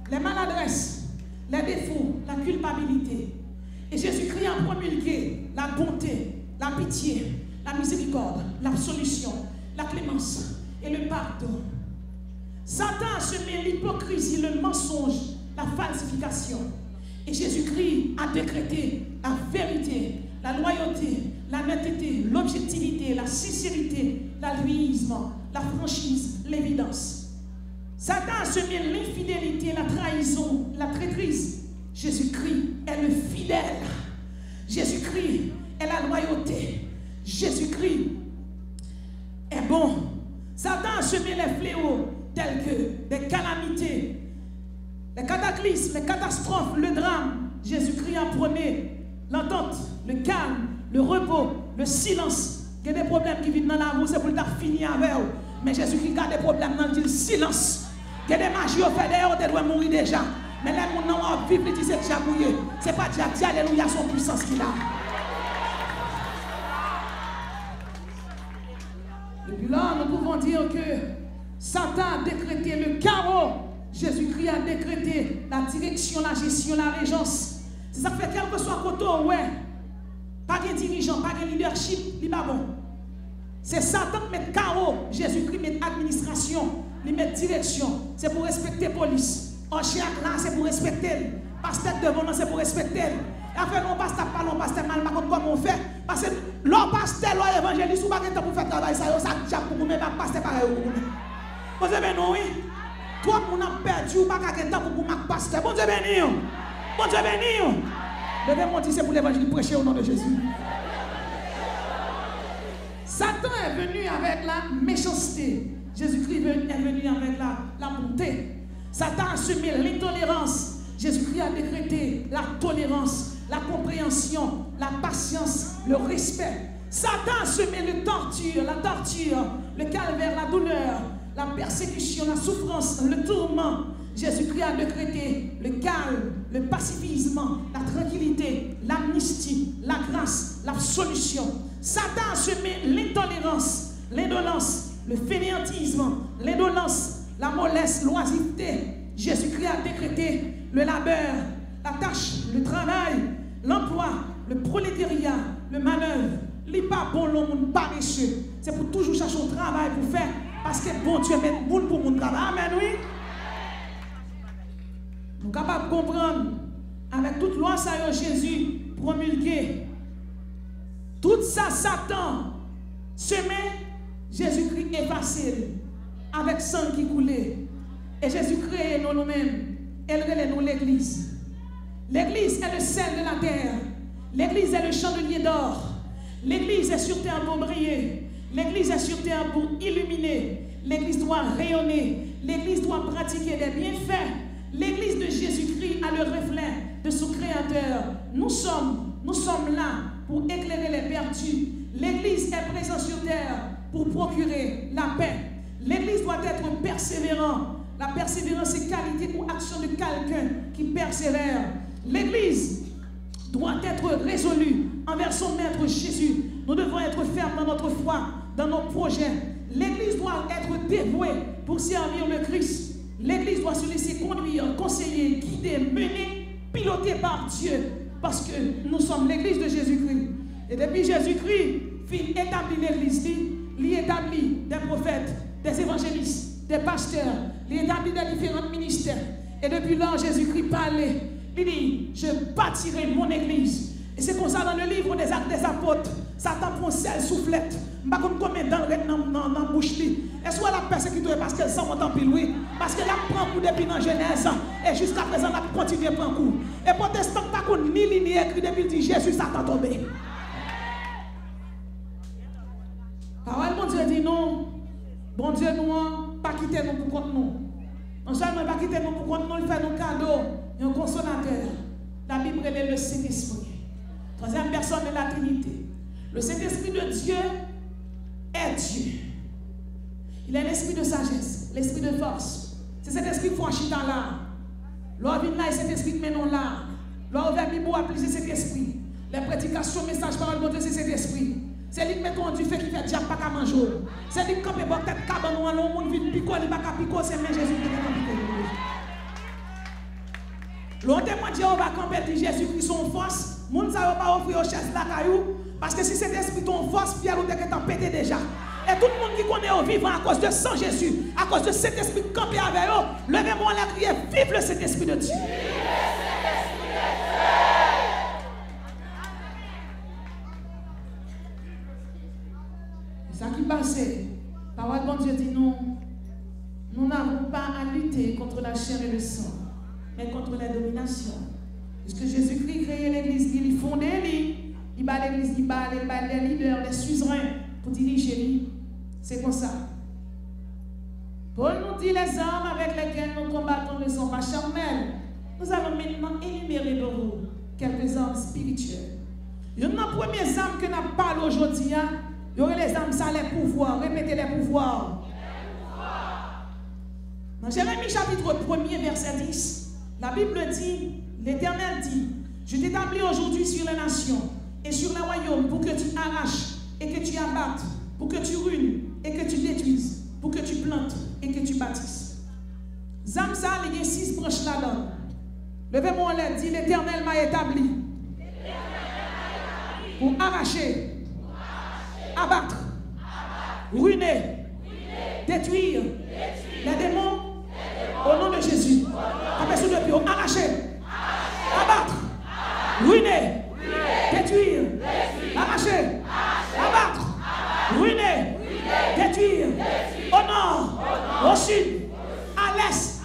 les maladresses, les défauts, la culpabilité. Et Jésus-Christ a promulgué la bonté, la pitié, la miséricorde, l'absolution, la clémence et le pardon. Satan a semé l'hypocrisie, le mensonge, la falsification. Et Jésus-Christ a décrété la vérité, la loyauté, la netteté, l'objectivité, la sincérité, l'altruisme, la franchise, l'évidence. Satan a semé l'infidélité, la trahison, la traîtrise. Jésus-Christ est le fidèle. Jésus-Christ est la loyauté. Jésus-Christ est bon. Satan a semé les fléaux tels que des calamités, les cataclysmes, les catastrophes, le drame. Jésus-Christ a prôné l'entente, le calme, le repos, le silence. Il y a des problèmes qui viennent dans la roue, c'est pour le finir avec eux. Mais Jésus-Christ a des problèmes dans le silence. Il y a des magies au fait d'ailleurs, tu dois mourir déjà. Mais là, mon nom a vivre, il dit c'est déjà mouillé. C'est pas déjà dit, alléluia, son puissance qu'il a. Depuis là, nous pouvons dire que Satan a décrété le chaos. Jésus-Christ a décrété la direction, la gestion, la régence. C'est ça que fait quel que soit côté, ouais. Pas de dirigeant, pas de leadership, il n'est pas bon. C'est Satan qui met chaos. Jésus-Christ met administration, il met direction. C'est pour respecter la police. En chien là, c'est pour respecter. Pasteur devant, c'est pour respecter. Après, non, pasteur parler pasteur mal, par contre, comment on fait? Parce que l'homme pasteur, l'homme évangéliste, ou pas de temps pour faire travail, ça diable pour vous-même, pas pasteur pareil. Bon Dieu béni, oui. Toi, on a perdu, ou pas de temps pour vous, pasteur. Bon Dieu béni. Bon Dieu béni. Levez-moi, c'est pour l'évangile prêcher au nom de Jésus. Satan est venu avec la méchanceté. Jésus-Christ est venu avec la bonté. Satan a assumé l'intolérance. Jésus-Christ a décrété la tolérance, la compréhension, la patience, le respect. Satan a assumé la torture, le calvaire, la douleur, la persécution, la souffrance, le tourment. Jésus-Christ a décrété le calme, le pacifisme, la tranquillité, l'amnistie, la grâce, l'absolution. Satan a semé l'intolérance, l'indolence, le fainéantisme, l'indolence, la mollesse, l'oisiveté. Jésus-Christ a décrété le labeur, la tâche, le travail, l'emploi, le prolétariat, le manœuvre. Il n'est pas bon l'homme paresseux. C'est pour toujours chercher un travail pour faire. Parce que bon Dieu met le monde pour mon travail. Amen, oui. Nous sommes capables de comprendre avec toute loi ça Jésus promulgué. Tout ça, Satan semé, Jésus-Christ effacé avec sang qui coulait. Et Jésus créé nous-mêmes. Elle relève nous l'église. L'église est le sel de la terre. L'église est le chandelier d'or. L'église est sur terre pour briller. L'église est sur terre pour illuminer. L'église doit rayonner. L'église doit pratiquer des bienfaits. L'église de Jésus-Christ a le reflet de son Créateur. Nous sommes là pour éclairer les perdus. L'église est présente sur terre pour procurer la paix. L'église doit être persévérante. La persévérance est qualité ou action de quelqu'un qui persévère. L'église doit être résolue envers son maître Jésus. Nous devons être fermes dans notre foi, dans nos projets. L'église doit être dévouée pour servir le Christ. L'église doit se laisser conduire, conseiller, guider, mener, piloter par Dieu. Parce que nous sommes l'église de Jésus-Christ. Et depuis Jésus-Christ, il établit l'église, il établit des prophètes, des évangélistes, des pasteurs, il établit des différents ministères. Et depuis là, Jésus-Christ parlait. Il dit, je bâtirai mon église. Et c'est comme ça dans le livre des Actes des Apôtres. Satan prend celle soufflette. Je ne sais pas combien dans la bouche. Est-ce qu'elle a persécuté parce qu'elle s'en monte en pile, oui? Parce qu'elle a pris un coup depuis dans Genèse. Et jusqu'à présent, elle a continué à prendre un coup. Et protestant, pas qu'on ni ligne écrit depuis dit Jésus, Satan tombé. Parole, bon Dieu dit non. Bon Dieu, nous, pas quitter nous pour contre nous. Non seulement pas quitter nous pour contre nous, il fait nos cadeaux. Et un consolateur. La Bible est le Saint-Esprit. Troisième personne de la Trinité. Le Saint-Esprit de Dieu est Dieu. Il est l'esprit de sagesse, l'esprit de force. C'est cet esprit qui franchit dans l'âme. L'homme vient là et cet esprit met non là. L'homme vient Bible appliquer cet esprit. Les prédications, messages, paroles de Dieu, c'est cet esprit. C'est lui qui met ton du fait qui fait diable pas qu'à manger. C'est lui qui campe bon tête cabane ou allons monde vite pico, il pas qu'à pico, c'est mais Jésus qui est pico. L'autre Dieu va camper dit Jésus-Christ son force. Moun sa va pas offrir aux chaises la caillou parce que si cet esprit ton force, Pierre ou t'es pété déjà. Et tout le monde qui connaît au vivant à cause de sang Jésus, à cause de cet esprit campé avec eux, levez-moi la crier, vive le Saint-Esprit de Dieu. C'est ça qui passe. Parole de Dieu dit non, nous n'avons pas à lutter contre la chair et le sang, mais contre la domination. Puisque Jésus-Christ créait l'église, il fondait, il bat l'église, il bat les leaders, les suzerains pour diriger lui. C'est comme ça. Paul nous dit les armes avec lesquelles nous combattons ne sont pas charnelles. Nous allons maintenant énumérer pour vous quelques armes spirituelles. Il y a une première arme que nous parlons aujourd'hui. Il y aurait les armes, ça les pouvoirs. Répétez les pouvoirs. Dans Jérémie chapitre 1er, verset 10, la Bible dit, l'Éternel dit, je t'établis aujourd'hui sur les nations et sur les royaumes pour que tu arraches et que tu abattes, pour que tu ruines et que tu détruises, pour que tu plantes et que tu bâtisses. Zamsa, il y a 6 branches là-dedans. Levez-moi l'aide, dit l'Éternel m'a établi pour arracher, abattre, ruiner, détruire les démons au nom de Jésus. Après ce depuis, arracher, abattre, ruiner, au sud, à l'est,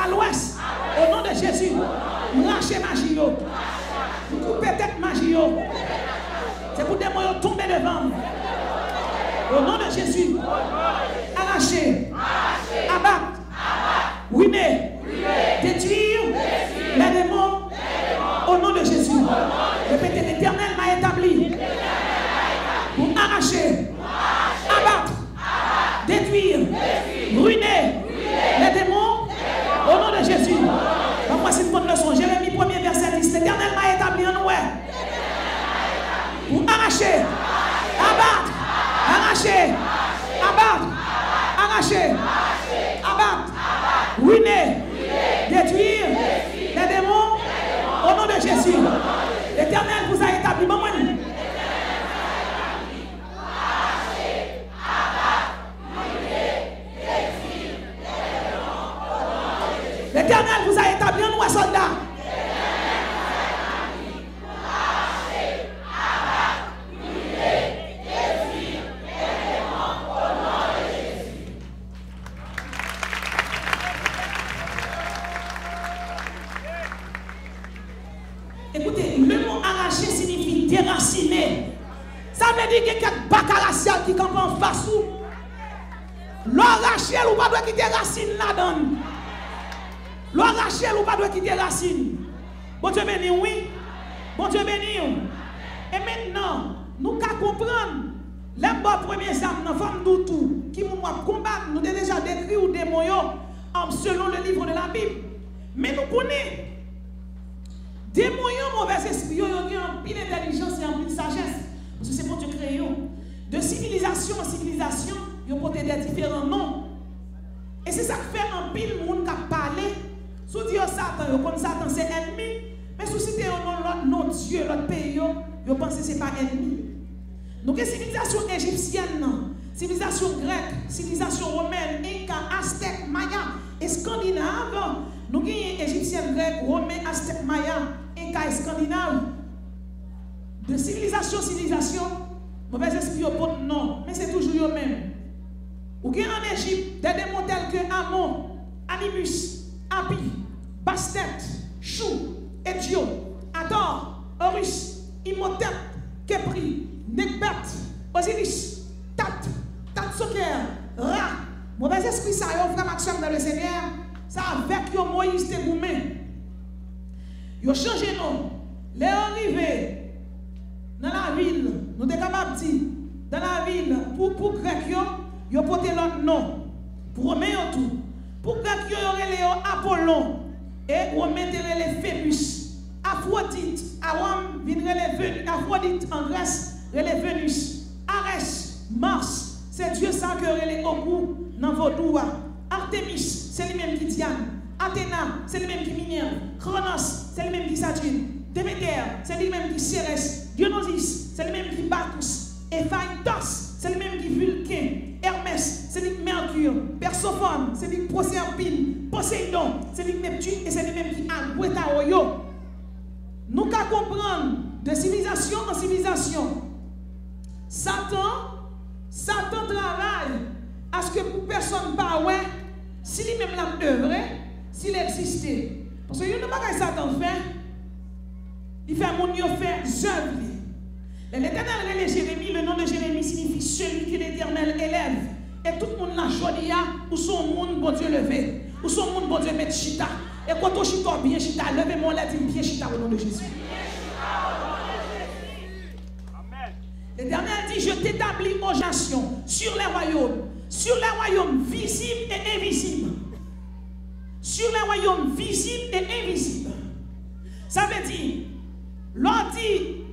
à l'ouest, au nom de Jésus, lâchez magie. Vous coupez tête magie. C'est pour des moyens tomber devant. Au nom de Jésus, arrachez, abattre, ruiner, détruire les démons. Au nom de Jésus, répétez, l'Éternel m'a établi pour arracher, abattre, détruire, ruiner les démons. Au nom de Jésus. Voici une bonne leçon. Jérémie 1er verset 10. L'Éternel m'a établi en nous pour arracher, abattre, arracher, abattre, arracher, abattre, ruiner, détruire les démons. Au nom de Jésus. L'Éternel vous a établi. Bon, l'Éternel vous a établi en nous, soldats. Écoutez, le mot arracher signifie déraciner. Ça veut dire qu'il y a quelques bacs raciales qui campent en face ou. L'arracher ou pas doit quitter racine là-dedans. L'arracher ou pas doit quitter racine. Bon Dieu béni, oui. Bon Dieu béni. Et maintenant, nous pouvons comprendre. Les bons premiers âmes, nous femmes tout qui nous combattent, nous avons déjà décrit ou des moyens selon le livre de la Bible. Mais nous connaissons des moyens mauvais esprits, ils ont une intelligence et une sagesse. Parce que c'est pour Dieu créer. De civilisation en civilisation, ils ont porté des différents noms. Et c'est ça qui fait un pile monde qui a parlé. Si vous dites Satan, vous connaissez Satan, c'est ennemi. Mais si vous citez notre Dieu, notre pays, vous pensez que ce n'est pas ennemi. Donc, la civilisation égyptienne, civilisation grecque, civilisation romaine, inca, aztèque, maya et scandinave, nous avons égyptienne, grecque, romaine, aztèque, maya, inca et scandinave. De civilisation, mauvais esprit au bon nom, mais c'est toujours le même. Vous avez en Égypte des démons tels que Amon, Animus, Hapi, Bastet, Chou, Edio, Ador, Horus, Imhotep, Kepri, Nekbet, Osiris, Tatsoker, Ra. Mauvais esprit, ça y est, frère Maxime dans le Seigneur, ça avec yo Moïse te goumé. Yo changé nom. Les arrivés dans la ville, nous sommes capables de dire, dans la ville, pour grec, yo porté leur nom. Pour Romain, tout. Pour grec, yo aurait les Apollon. Et Romain, les Phébus. Aphrodite, à Rome, viendrait les Vénus. Aphrodite en Grèce, les Vénus. Arès, Mars, c'est Dieu ça que les Ogu dans Vaudoua. Artémis, c'est lui-même qui Diane. Athéna, c'est lui-même qui Minerve. Chronos, c'est lui-même qui Saturne. Déméter, c'est lui-même qui Cérès. Dionysus, c'est lui-même qui Bacchus. Héphaïstos, c'est lui-même qui Vulcain. Hermès, c'est lui Mercure. Perséphone, c'est lui Proserpine. Poséidon, c'est lui Neptune et c'est lui-même qui Aguetaoyo. Nous qu'à comprendre de civilisation en civilisation. Satan travaille à ce que pour personne pas ouais, si lui-même l'a œuvré, s'il existait. Parce que il n'y a pas que Satan fait. Il fait mon Dieu fait œuvre. L'Éternel relève Jérémie, le nom de Jérémie signifie celui que l'Éternel élève. Et tout le monde l'a choisi où son monde bon Dieu levé, où son monde bon Dieu met chita. Et quand on chita bien chita, levez mon lettre bien chita au nom de Jésus. L'Éternel dit, je t'établis aux nations, sur les royaumes visibles et invisibles. Sur les royaumes visibles et invisibles. Ça veut dire, l'on dit,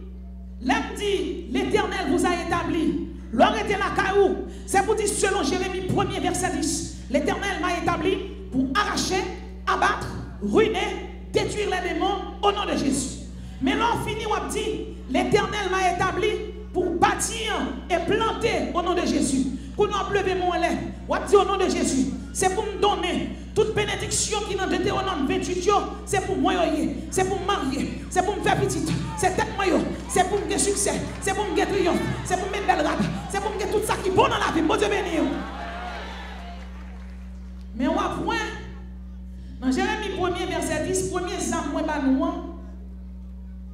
l'Éternel vous a établi. L'on était la caillou. C'est pour dire, selon Jérémie 1er verset 10, l'Éternel m'a établi pour arracher, abattre, ruiner, détruire les démons au nom de Jésus. Mais l'on finit, on dit, l'Éternel m'a établi pour bâtir et planter au nom de Jésus. Pour nous pleuver mon lait, on dit au nom de Jésus. C'est pour me donner toute bénédiction qui est dans Deutéronome 28, c'est pour moi, c'est pour me marier, c'est pour me faire petite, c'est tête moi, c'est pour me faire succès, c'est pour me faire triomphe, c'est pour me mettre belle rade, c'est pour me faire tout ça qui est bon dans la vie. Bon Dieu béni. nous,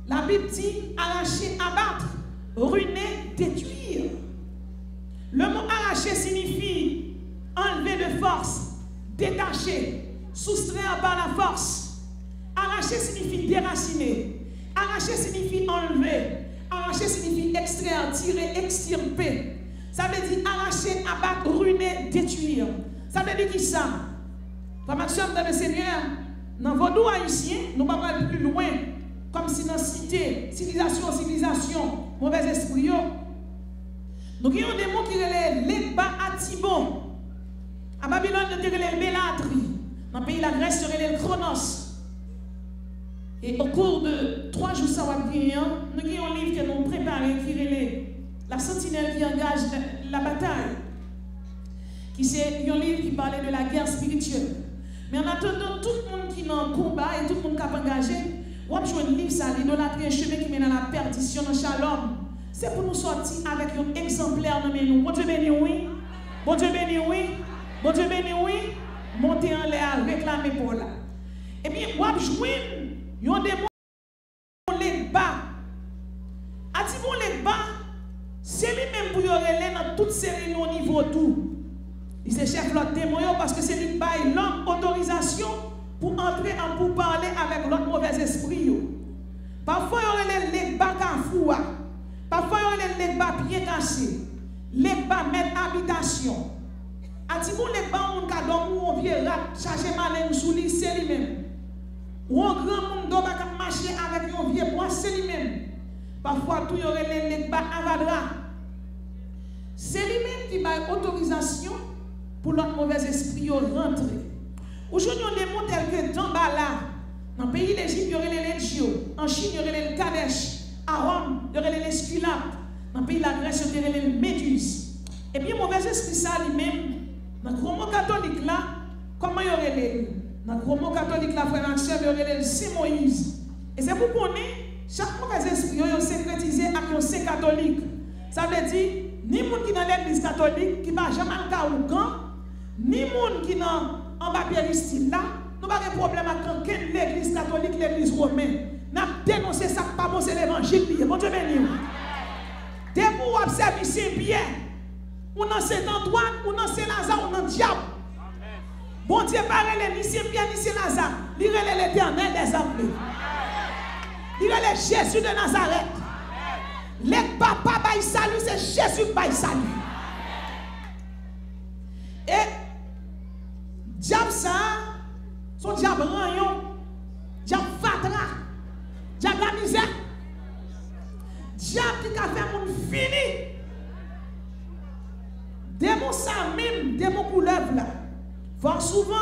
la Bible dit arracher, abattre, ruiner, détruire. Le mot arracher signifie enlever de force, détacher, soustraire par la force. Arracher signifie déraciner. Arracher signifie enlever. Arracher signifie extraire, tirer, extirper. Ça veut dire arracher, abattre, ruiner, détruire. Ça veut dire qui ça? Comme action dans le Seigneur, dans vos dos haïtiens, nous ne pouvons pas aller plus loin. Comme si dans la cité, civilisation, mauvais esprit. Nous avons des mots qui relèvent l'Ekba Atibon. À Babylone, nous avons le Bélatri. Dans le pays de la Grèce, nous avons le Chronos. Et au cours de 3 jours, nous avons un livre que nous avons préparé qui relève la sentinelle qui engage la bataille. Qui c'est un livre qui parlait de la guerre spirituelle. Mais en attendant, tout le monde qui est en combat et tout le monde qui est engagé, on va jouer un livre, ça, l'idolâtrie, un chemin qui mène à la perdition, dans Shalom. C'est pour nous sortir avec un exemplaire de nous. Bon Dieu béni, oui. Bon Dieu béni, oui. Bon Dieu béni, oui. Montez en l'air, réclamez pour là. Eh bien, on va jouer un démon l'Ekba. A dit bon l'Ekba, c'est lui-même pour y aller dans toute série au niveau tout. Il se chef l'autre démon parce que c'est lui qui baille l'homme autorisation pour entrer en pour parler avec l'autre mauvais esprit. Parfois, il y a l'Ekba Kafoua. Parfois, il y a l'Ekba bien caché. L'Ekba met habitation. A dit bon l'Ekba, on cadre où on vient charger malin sous lui, c'est lui-même. Ou un grand monde doit marcher avec un vieux bois, c'est lui-même. Parfois, tout y aurait l'Ekba Avadra. C'est lui-même qui baille autorisation pour l'autre mauvais esprit rentrer. Aujourd'hui, on démontre tel que dans Bala, dans le pays d'Égypte, il y aurait les Légios. En Chine, il y aurait les Kadesh. À Rome, il y aurait les Sculapes. Dans le pays de la Grèce, il y aurait les Méduses. Et bien, mauvais esprit, ça lui-même, dans le chromo catholique là, comment il y aurait les. Dans le chromo catholique là, frère Maxime, il y aurait les Saint Moïse. Et c'est pour qu'on ait, chaque mauvais esprit, il est sécrétisé avec un saint catholique. Ça veut dire, ni monde qui est dans l'église catholique, qui va jamais en Kaoukan, ni monde qui est en Babéristine là, nous n'avons pas de problème avec l'église catholique, l'église romaine. Nous avons dénoncé ça, pas bon, c'est l'évangile. Bon Dieu béni. Dès que vous observez Saint-Pierre, ou dans Saint-Antoine, ou dans Saint-Lazare, ou dans le diable. Bon Dieu, parle ni Saint-Pierre, ni Saint-Lazare. Il est l'éternel des hommes. Il est Jésus de Nazareth. Les papas baillent salut, c'est Jésus qui baille salut. Et diable ça, son diable rayon, diable fatra, diable la misère, diable qui a fait mon fini. Démon ça même, démon couleuvre là. Voir souvent,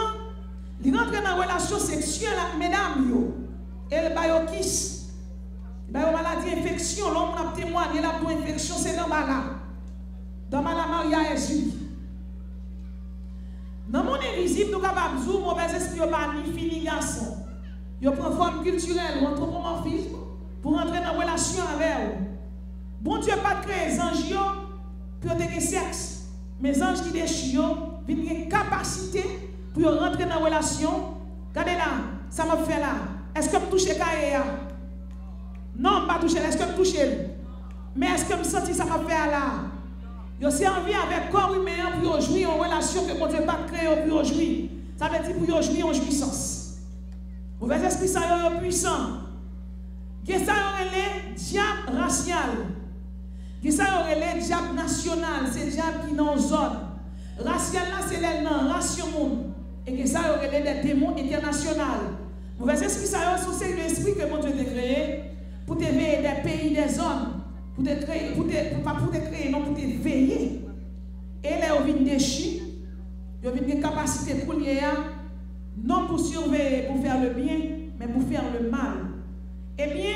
il rentre dans une relation sexuelle avec mesdames yo. Et le bayo-kiss. Il y a une maladie infection, l'homme a témoigné, il a une infection, c'est dans la dans la Maria et Julie. Dans mon invisible, nous sommes capables de dire mauvais esprit, pas ni fille ni garçon. Il prend forme culturelle ou anthropomorphisme pour entrer dans une relation avec eux. Bon Dieu pas créé les anges pour avoir sexe. Mais les anges qui déchirent, ils ont une capacité pour rentrer dans une relation. Regardez là, ça m'a fait là. Est-ce que je touche Kaya? Non, pas toucher. Est-ce que je touche? Mais est-ce que je sens que ça m'a fait là? Je suis envie avec corps humain pour jouir en relation que mon Dieu pas créé pour jouir. Ça veut dire pour jouir en jouissance. Mauvais esprit, ça est puissant. Qu'est-ce que ça est le diable racial? Qu'est-ce que ça est le diable national? C'est le diable qui est dans la zone. Racial là, c'est le ration monde. Et que ça est des démons internationaux. Mauvais esprit, ça est l'esprit que mon Dieu a créé pour te veiller des pays, des zones. Pour te créer, pas pour te créer, non, pour te veiller. Et là, on vient déchir, on vient une capacité pour lier, non pour surveiller, pour faire le bien, mais pour faire le mal. Eh bien,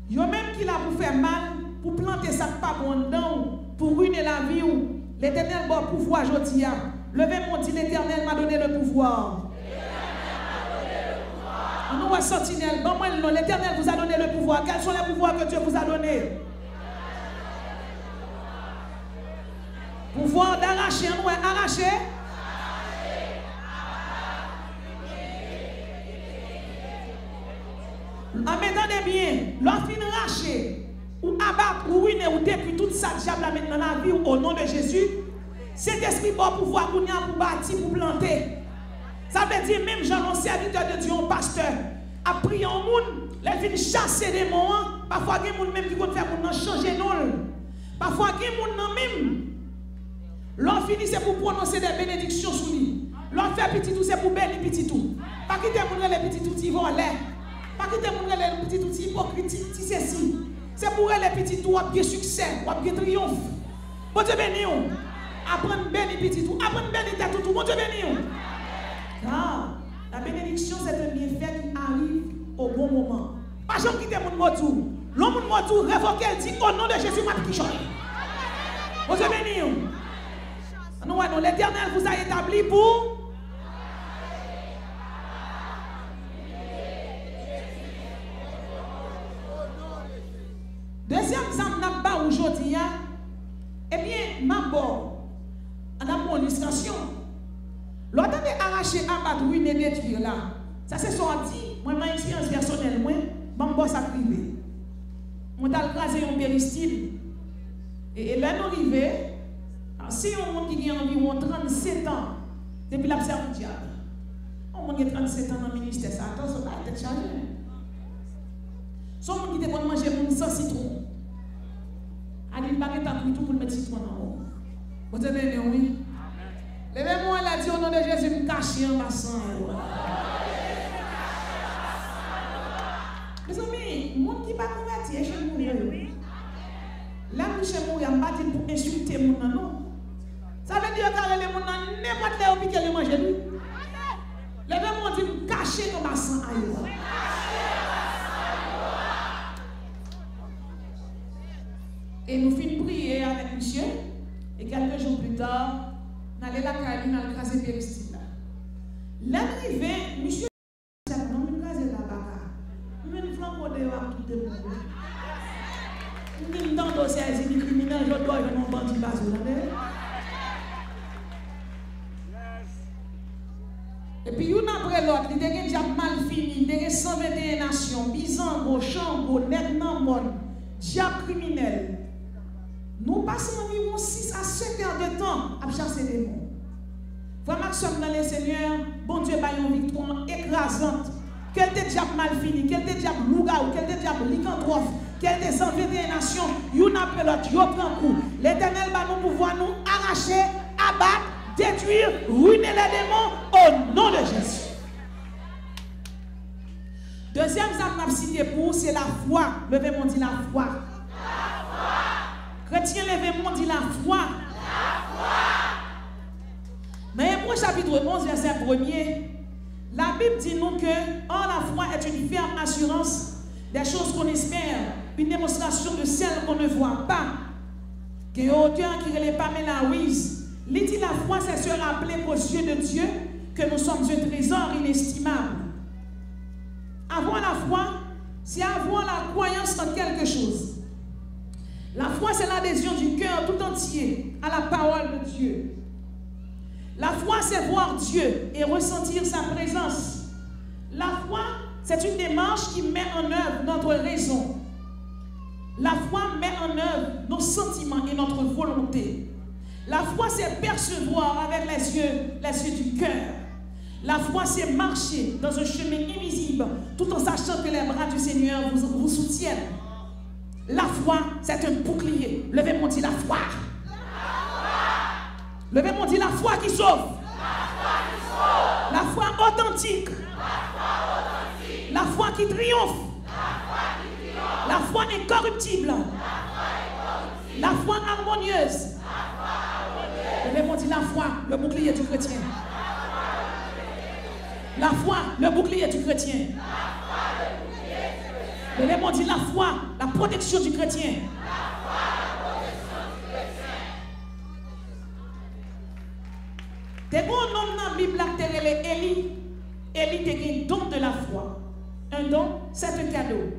il y a même qui l'a pour faire mal, pour planter ça pas bon dedans, pour ruiner la vie. L'Éternel m'a donné le pouvoir aujourd'hui. Levez mon dit, l'Éternel m'a donné le pouvoir. Nous, sentinelle, l'Éternel vous a donné le pouvoir. Quels sont les pouvoirs que Dieu vous a donnés? Pouvoir d'arracher, nous arracher. Entendez bien, l'on fin racher, ou abattre, ou ruiner, ou détruire tout ça diable la mettre dans la vie au nom de Jésus. Cet esprit bon pouvoir pour bâtir, pour planter. Ça veut dire même Jean, serviteur de Dieu, un pasteur, a prié en monde, les vient chasser des démons. Parfois, il y a des gens même qui vont faire pour changer nous. Parfois, il y a des gens même. L'on finit, c'est pour prononcer des bénédictions sur lui. L'on fait petit tout, c'est pour bénir petit tout. Pas quitter les petits tout, ils vont aller. Pas quitter les petits tout, hypocrite, ceci. C'est pour les petits tout, qui ont succès, qui ont triomphe. Bon Dieu béni. Apprendre à bénir petit tout, apprendre à bénir tout, bon Dieu béni. Car la bénédiction, c'est un bienfait qui arrive au bon moment. Pas jamais quitter mon mot. L'homme mot révoquer, dit au nom de Jésus, m'a qui chante. Bon Dieu béni. Non, l'Éternel vous a établi pour. Deuxième exemple, n'a aujourd'hui, eh bien, ma bonne, on a mon illustration. L'autre est arraché, abattre, ruiner, détruire là. Ça c'est sorti, moi, ma expérience personnelle, moi, je boss à privé. On a crasé un péristyle. Et là, nous arrivons, si on monde qui a environ 37 ans, depuis la serve diable, on a 37 ans dans le ministère, ça attend, ça va être chargé. Son monde qui te manger sans citron. Il n'y a pas de tout pour mettre citron en haut. Vous avez dit oui. Levez-moi là, dit au nom de Jésus, me cacher en passant. Mes amis, le monde qui va convertir chez nous. Là, chez nous, il n'y a pas dit pour insulter les gens, non. Ça veut dire que les gens n'importe là où ils les mangent. Levez-moi dit me cacher en passant. Et nous finissons prier avec monsieur. Et quelques jours plus tard, nous allons la cabine, nous allons craser péristyle. L'arrivée, monsieur, nous allons craser la bagarre. Nous allons flamber dehors tout le monde. Nous allons dans dossier des criminels, je dois aller dans mon bandit bas. Et puis, une après l'autre, il y a déjà mal fini, il y a 121 nations, Bizango, Chambo, Netnamon, diable criminel. Nous passons environ 6 à 7 heures de temps à chasser les démons. Vraiment que sommes dans les Seigneurs, bon Dieu, va une victoire écrasante. Quel était diable mal fini, quel était diable lougaou, quel était diable lycanthrope, quel était 121 nations, une après l'autre, yon prend coup. L'Éternel va nous pouvoir nous arracher, abattre, détruire, ruiner les démons au nom de Jésus. Deuxième exemple que cité pour, c'est la foi. Levez-moi dit la foi. Chrétien, levez-moi dit la foi. La foi. Dans Hébreux chapitre 11, verset 1er, la Bible dit nous que la foi est une ferme assurance des choses qu'on espère, une démonstration de celles qu'on ne voit pas. Que l'auteur qui est Pamela Weiss, il dit la foi, c'est se rappeler aux yeux de Dieu que nous sommes un trésor inestimable. Avoir la foi, c'est avoir la croyance en quelque chose. La foi, c'est l'adhésion du cœur tout entier à la parole de Dieu. La foi, c'est voir Dieu et ressentir sa présence. La foi, c'est une démarche qui met en œuvre notre raison. La foi met en œuvre nos sentiments et notre volonté. La foi, c'est percevoir avec les yeux du cœur. La foi, c'est marcher dans un chemin invisible tout en sachant que les bras du Seigneur vous soutiennent. La foi, c'est un bouclier. Levez-moi dit la foi. Levez-moi dit la foi qui sauve. La foi authentique. La foi qui triomphe. La foi incorruptible. La foi harmonieuse. Levez-moi dit la foi, le bouclier du chrétien. La foi, le bouclier du chrétien. Levez-moi dit la foi, la protection du chrétien. Des bons noms dans la Bible, Élie était un don de la foi. Un don, c'est un cadeau.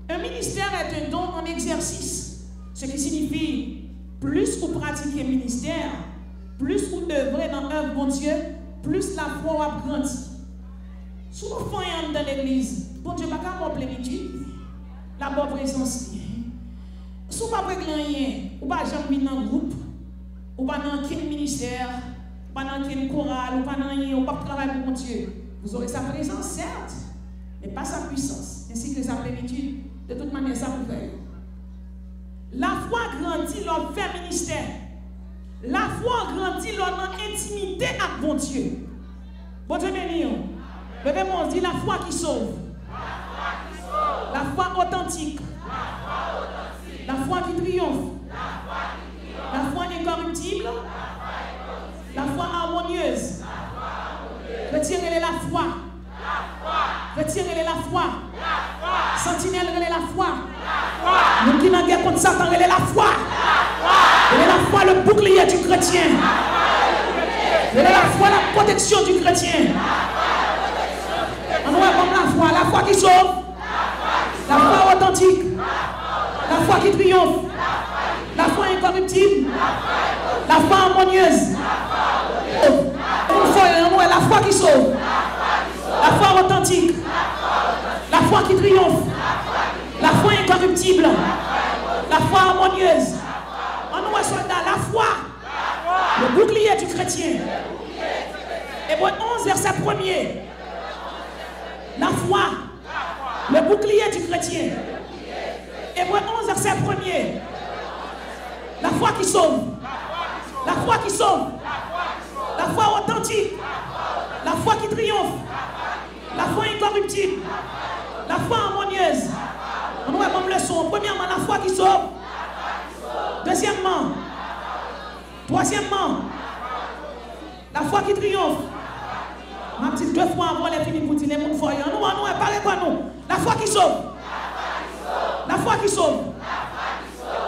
Un ministère est un don en exercice. Ce qui signifie plus vous pratiquez le ministère, plus vous œuvrez dans l'œuvre de Dieu, plus la foi a grandi. Si vous voyez dans l'église, Bon Dieu, pas qu'à mon plénitude. La bonne présence. Si vous n'avez pas rien, ou pas jamais dans un groupe, ou pas dans quel ministère, ou pas dans quel choral, ou pas dans rien, ou pas travailler pour mon Dieu. Vous aurez sa présence, certes, mais pas sa puissance, ainsi que sa plénitude. De toute manière, ça vous fait. La foi grandit lors fait ministère. La foi grandit lors intimité avec mon Dieu. Bon Dieu béni. Le démon dit la foi qui sauve. La foi authentique. La foi qui triomphe. La foi incorruptible. La foi harmonieuse. Retirez la foi. Retirez la foi. Sentinelle, relève la foi. Nous qui n'avons guerre contre Satan, relève la foi. Relève la foi, le bouclier du chrétien. Relève la foi, la protection du chrétien. On voit comme la foi qui sauve. La foi authentique. La foi qui triomphe. La foi incorruptible. La foi harmonieuse. La foi qui sauve. La foi authentique. La foi qui triomphe. La foi incorruptible. La foi harmonieuse. En nous, soldats, la foi. Le bouclier du chrétien. Hébreux 11, verset 1er. La foi. Le bouclier du chrétien. Hébreux 11, verset 1er. La foi qui sauve. La foi qui sauve. La foi authentique. La foi qui triomphe. La foi incorruptible. La foi harmonieuse. On va comme leçon. Premièrement, la foi qui sauve. Deuxièmement. Troisièmement. La foi qui triomphe. Ma petite 2 fois avant les finis pour dire les gens voyants. Nous, parlez quoi nous? La foi qui sauve. La foi qui sauve.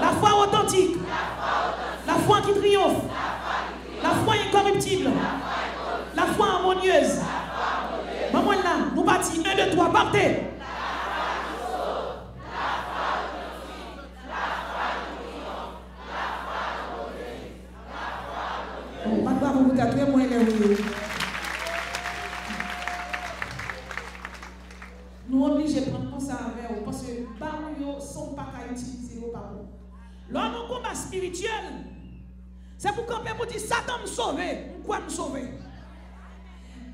La foi authentique. La foi qui triomphe. La foi incorruptible. La foi harmonieuse. Maman là, nous bâtissons 1, 2, 3, partez. Nous obligés de prendre ça avec vous parce que les barons ne sont pas qu'à utiliser vos parents. Lors de combat spirituel, c'est pour camper pour dire Satan me sauver. Pourquoi me sauver?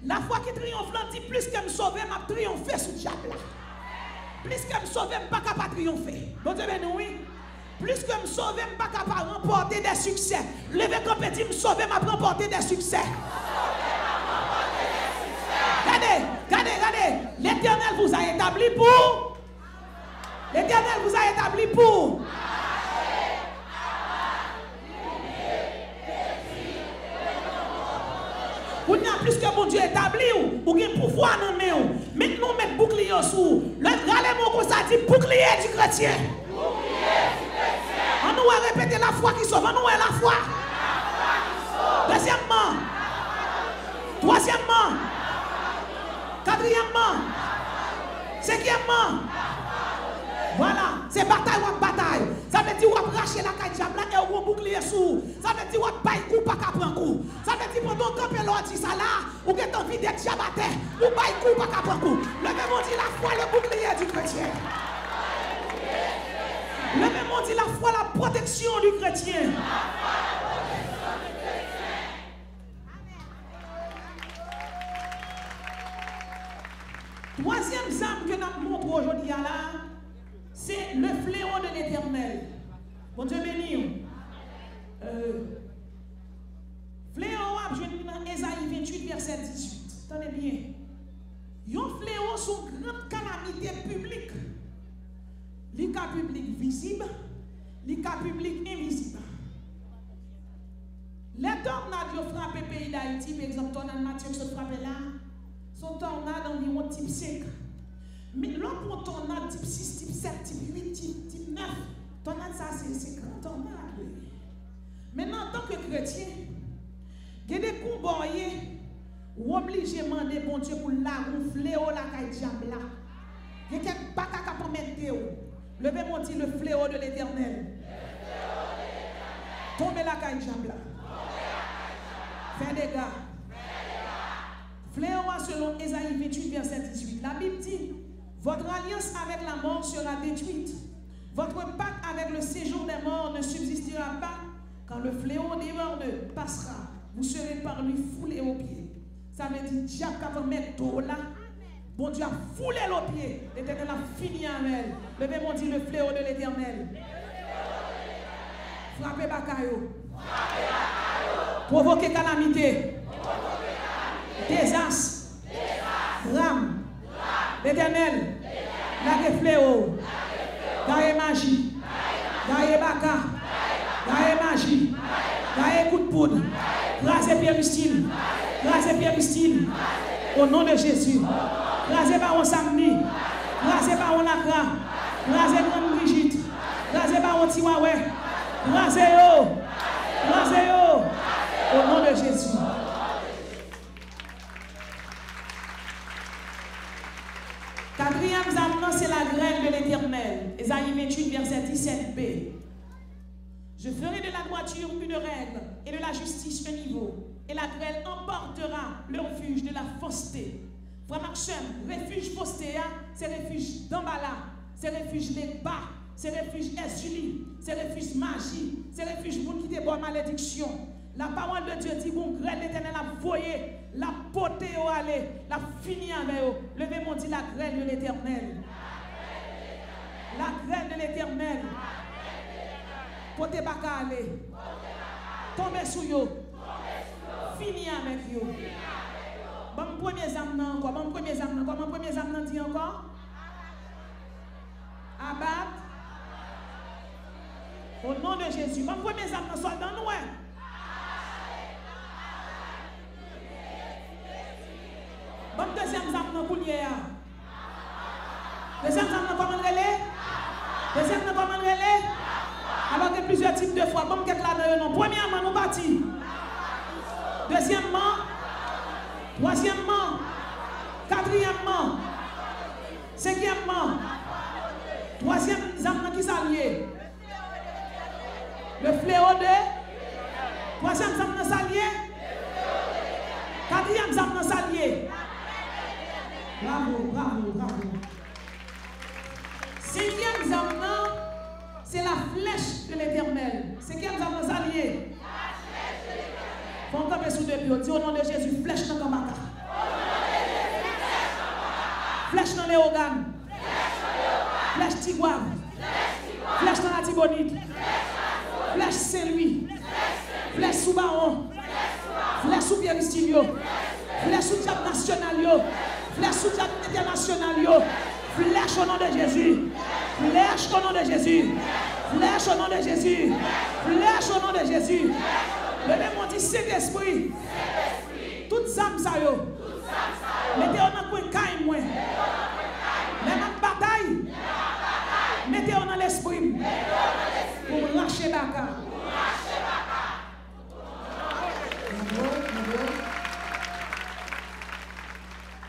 La foi qui triomphe, dit plus que me sauver, m'a triomphé sous le diable. Plus que me sauver, je ne suis pas capable de triompher. Bon Dieu, oui. Plus que me sauver, je ne suis pas capable de remporter des succès. Levez compétit, me sauver, m'a remporté des succès. Regardez. L'Éternel vous a établi pour. L'Éternel vous a établi pour. Vous n'avez plus que mon Dieu établi ou avez pouvoir dans mes mains. Maintenant, nous mettons bouclier sous. Regardez-moi comme ça dit bouclier du chrétien. On nous va répéter la foi qui sauve. On nous va la foi. Deuxièmement. Troisièmement. Quatrièmement. Cinquièmement. Voilà, c'est bataille ou bataille. Ça veut dire qu'on va racher la caille diable et on va bouclier sous. Ça veut dire qu'on va bailler coup, pas qu'à prendre coup. Ça veut dire pendant qu'on peut l'autre dit ça là, ou que t'as envie d'être diabaté, ou bailler coup, pas qu'à prendre coup. Le même on dit la foi, le bouclier du chrétien. Le même on dit la foi, la protection du chrétien. Troisième arme que nous montrons aujourd'hui là, c'est le fléau de l'Éternel. Bon Dieu béni. Fléau, je vais dans Ésaïe 28, verset 18. Tenez bien. Un fléau sont une grande calamité publique. Les cas publics visibles, les cas publics invisibles. Les tornades qui ont frappé le pays d'Haïti, par exemple, tornade Mathieu qui se frappe là, sont tornades environ type 5. Mais l'autre tornade type 6, type 7, type 8, type 9, tornade ça c'est grand tornade. Maintenant, en tant que chrétien, il y a des combats ou obligé de demander bon Dieu pour la fléau la caille diable là. Il y a quelques batailles qui peuvent mettre. Levez-moi dit le fléau de l'Éternel. Tombez la caille diable là. Fais des gars. Fléau selon Ésaïe 28, verset 18. La Bible dit Votre alliance avec la mort sera détruite. Votre pacte avec le séjour des morts ne subsistera pas. Quand le fléau des morts passera, vous serez par lui foulés aux pieds. Ça veut dire, Dieu a mettre tout là. Bon Dieu a foulé aux pieds. L'Éternel a fini avec elle. Levez mon Dieu le fléau de l'Éternel. Frappez Bakayo. Provoquez calamité. Désastre. Drame. L'Éternel. La fléau. Gaye magie. Gaye baka. Gaye magie. Gaye coup de poudre. Grâce Pierre-Christine. Grâce Pierre-Christine. Au nom de Jésus. Grâce Baron Samni. Grâce Baron Lacra. Grâce Grande Brigitte. Grâce Baron Tiwawe. Grâce yo. Grâce yo. Au nom de Jésus. Quatrième amenant, c'est la grêle de l'Éternel. Ésaïe 28, verset 17b. Je ferai de la droiture une règle et de la justice un niveau. Et la grêle emportera le refuge de la fausseté. Frère Maxime, refuge fausseté, c'est refuge d'emballa, c'est refuge les bas, c'est refuge esuli, c'est refuge magie, c'est refuge pour qui bonne malédiction. La parole de Dieu dit qu'on grêle l'Éternel a voyé, la potée au aller, la fini avec eux. Levez mon dit la grêle de l'Éternel. La grêle de l'Éternel. Potée baka aller. Tombez sous yo. Fini avec yo. Bon premier âme encore, bon premier âme encore, bon premier âme dit encore. Abat. Au nom de Jésus. Bon premier âme soit dans nous. Bon deuxième âme pour lier. Deuxième âme comment relais? Deuxième âme comment relais? Alors que plusieurs types de fois, bon qu'est-ce là non. Premièrement, nous partis. Deuxièmement, troisièmement, quatrièmement, cinquièmement, troisième âme qui s'allie. Le fléau de troisième âme s'allie. Quatrième âme s'allie. Bravo, bravo, bravo. Cinquième âme, c'est la flèche de l'Éternel. Cinquième âme s'allie. Faut tomber sous deux pieds. Dis au nom de Jésus, flèche dans le combat. Flèche dans les organes. Flèche tigouave. Flèche dans la tibonite. Flèche Saint-Louis. Flèche sous Baron. Flèche sous Pierre-Christine. Flèche sous Diable national. Flèche sous Diable international. Flèche au nom de Jésus. Flèche au nom de Jésus. Flèche au nom de Jésus. Flèche au nom de Jésus. Levez mon dit Saint-Esprit. Toutes âmes ça yo. Mettez-vous dans le caille moi. Même en bataille. Mettez-vous dans l'esprit. Pour lâcher baka.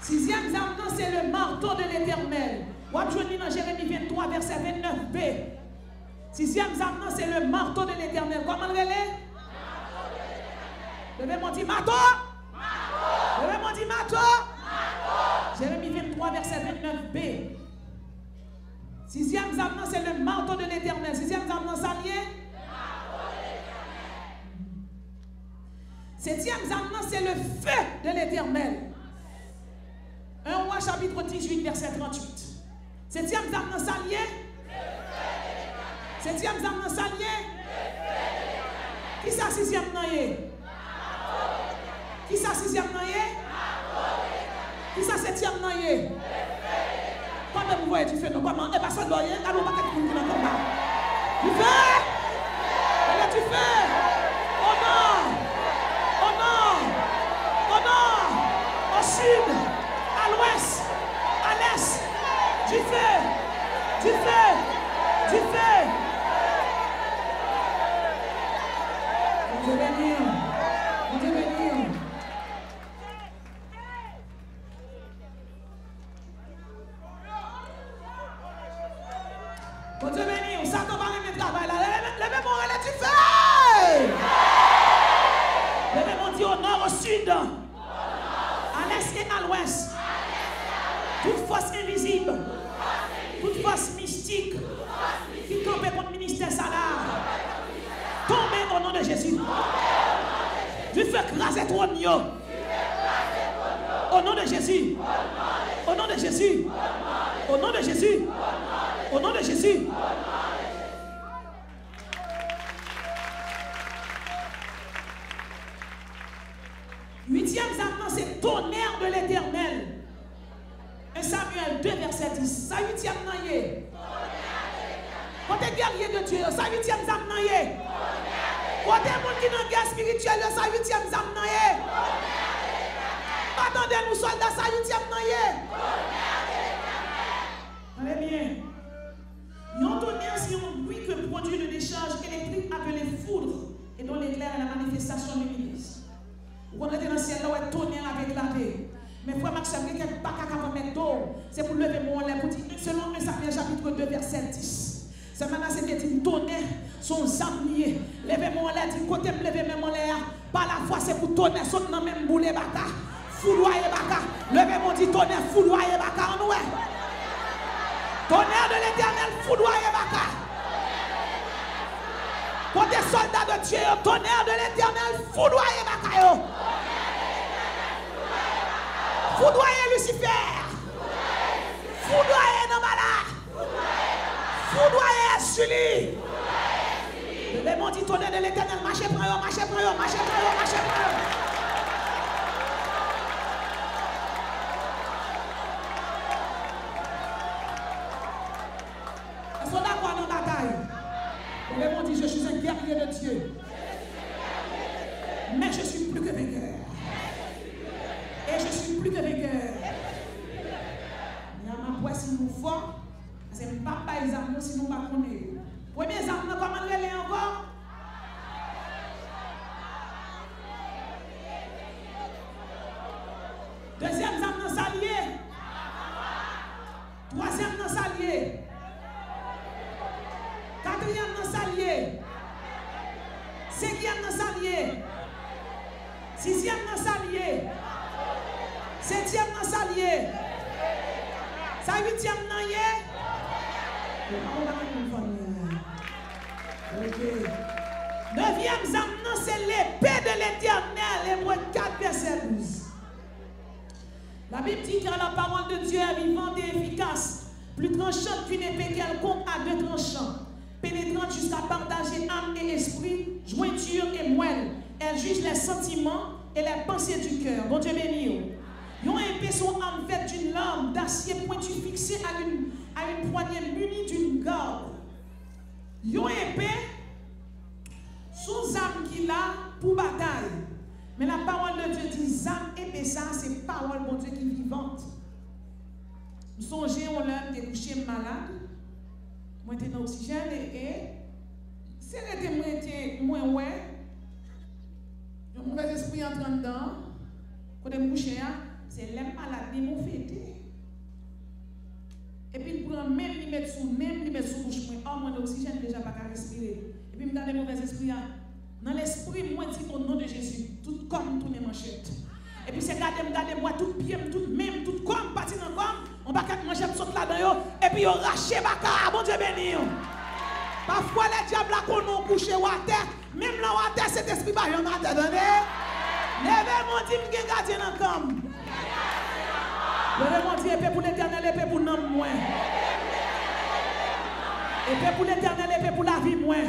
Sixième âme, c'est le marteau de l'Éternel. Vous avez dans Jérémie 23, verset 29b. Sixième âme, c'est le marteau de l'Éternel. Comment le relais? Levez mon dit marteau. Levez mon dit marteau. Jérémie 23, verset 29b. Sixième âme, c'est le marteau de l'Éternel. Sixième âme, ça lié. Septième âme, c'est le feu de l'Éternel. 1 Roi chapitre 18, verset 38. Septième âme, ça lié. Septième âme, ça lié. Qui ça sixième noyé? Qui ça sixième noyé? Qui ça septième noyé? Comment vous voyez du feu? Comment? Eh bien, ça doit y être. Allons, pas qu'elle vous dans le combat. Du feu! Elle a du feu! Au nord! Au nord! Au nord! Au sud! À l'ouest! À l'est! Du feu! Du feu! Du feu! Vous devez venir! Vous devez venir! Vous devez venir! Ça ne va pas remettre travail là! Levez mon relais du feu! Levez mon Dieu au nord, au sud! À l'est et à l'ouest! Toute force invisible! Jésus. Tu fais craser ton yo. Au nom de Jésus. Au nom de Jésus. Au nom de Jésus. Au nom de Jésus. Huitième âme, c'est tonnerre de l'Éternel. 1 Samuel 2, verset 10. Sa huitième âme. Quand tu es guerrier de Dieu, sa huitième âme. Quand tu es monde qui est dans guerre spirituelle, sa huitième âme. Attendez, nous soldats, sa huitième âme. Allez bien. Yon tonnerre, c'est un bruit que produit le décharge électrique appelé foudre et dont l'éclair est la manifestation lumineuse. Vous connaissez dans le ciel, là où un tonnerre a éclaté. Mais frère Maxime, il n'y a pas qu'à mettre d'eau. C'est pour lever mon lait pour dire, selon 1 Samuel chapitre 2, verset 10. C'est maintenant, c'est dit, tonnerre, son âme liée. Lever mon lait, dit, côté me lever mon lait. Par la foi, c'est pour tonnerre, son nom même boule baka. Fouloyer baka. Lever mon dit, tonnerre, fouloyer baka. En oué. Tonnerre de l'Éternel, foudroyer baka. Quand des soldats de Dieu, tonnerre de l'Éternel, foudroyer baka. Foudroyer Lucifer. Foudroyer Namala. Foudroyer Julie. Le monde dit tonnerre de l'Éternel, marchez pour eux, marchez pour eux, marchez pour eux, marchez pour eux. Le monde dit, je suis un guerrier de Dieu. Mais je suis plus que vainqueur. Et je suis plus que vainqueur. Il y a ma poisse si nous fort. C'est pas les armes si nous ne pas connaître. Premier arme, comment on les encore? Deuxième arme, dans s'allier. Troisième, dans s'allier. Quatrième dans s'allier. Cinquième dans s'allier. Sixième dans s'allier. Septième dans s'allier. Sa huitième dans yé. Neuvième âme, c'est l'épée de l'Éternel. Hébreux 4, verset 12. La Bible dit que la parole de Dieu est vivante et efficace, plus tranchante qu'une épée quelconque à deux tranchants, pénétrante jusqu'à partager âme et esprit, jointure et moelle. Elle juge les sentiments et les pensées du cœur. Bon Dieu béni. Yon épée son âme faite d'une lame d'acier pointu fixée à une poignée munie d'une garde. Yon épée sous âme qu'il a pour bataille. Mais la parole de Dieu dit âme épée ça, c'est parole bon Dieu qui est vivante. Nous songez, on l'a couché malade. Moi, j'étais dans l'oxygène et si j'étais moins ouais, un mauvais esprit entrant dedans, quand je me couche, c'est les malades qui m'ont fêté. Et puis, il prend même, il met sous bouche, oh, moi, l'oxygène déjà pas qu'à respirer. Et puis, il me donne des mauvais esprits. Dans l'esprit, moi, je dis au nom de Jésus, tout comme tous les manchettes. Et puis, c'est garder moi, tout pied, tout même, tout comme, parti dans comme, on va quatre manchettes sauter là-dedans, et puis, on rache baka, bon Dieu béni. Parfois, les diables là qu'on nous couche ou à terre, même là où à terre, cet esprit va y en a donné. Levez mon Dieu, qui est gardien dans le camp. Levez mon Dieu, épée pour l'Éternel, épée pour l'homme moins. Épée pour l'Éternel, épée pour la vie moins.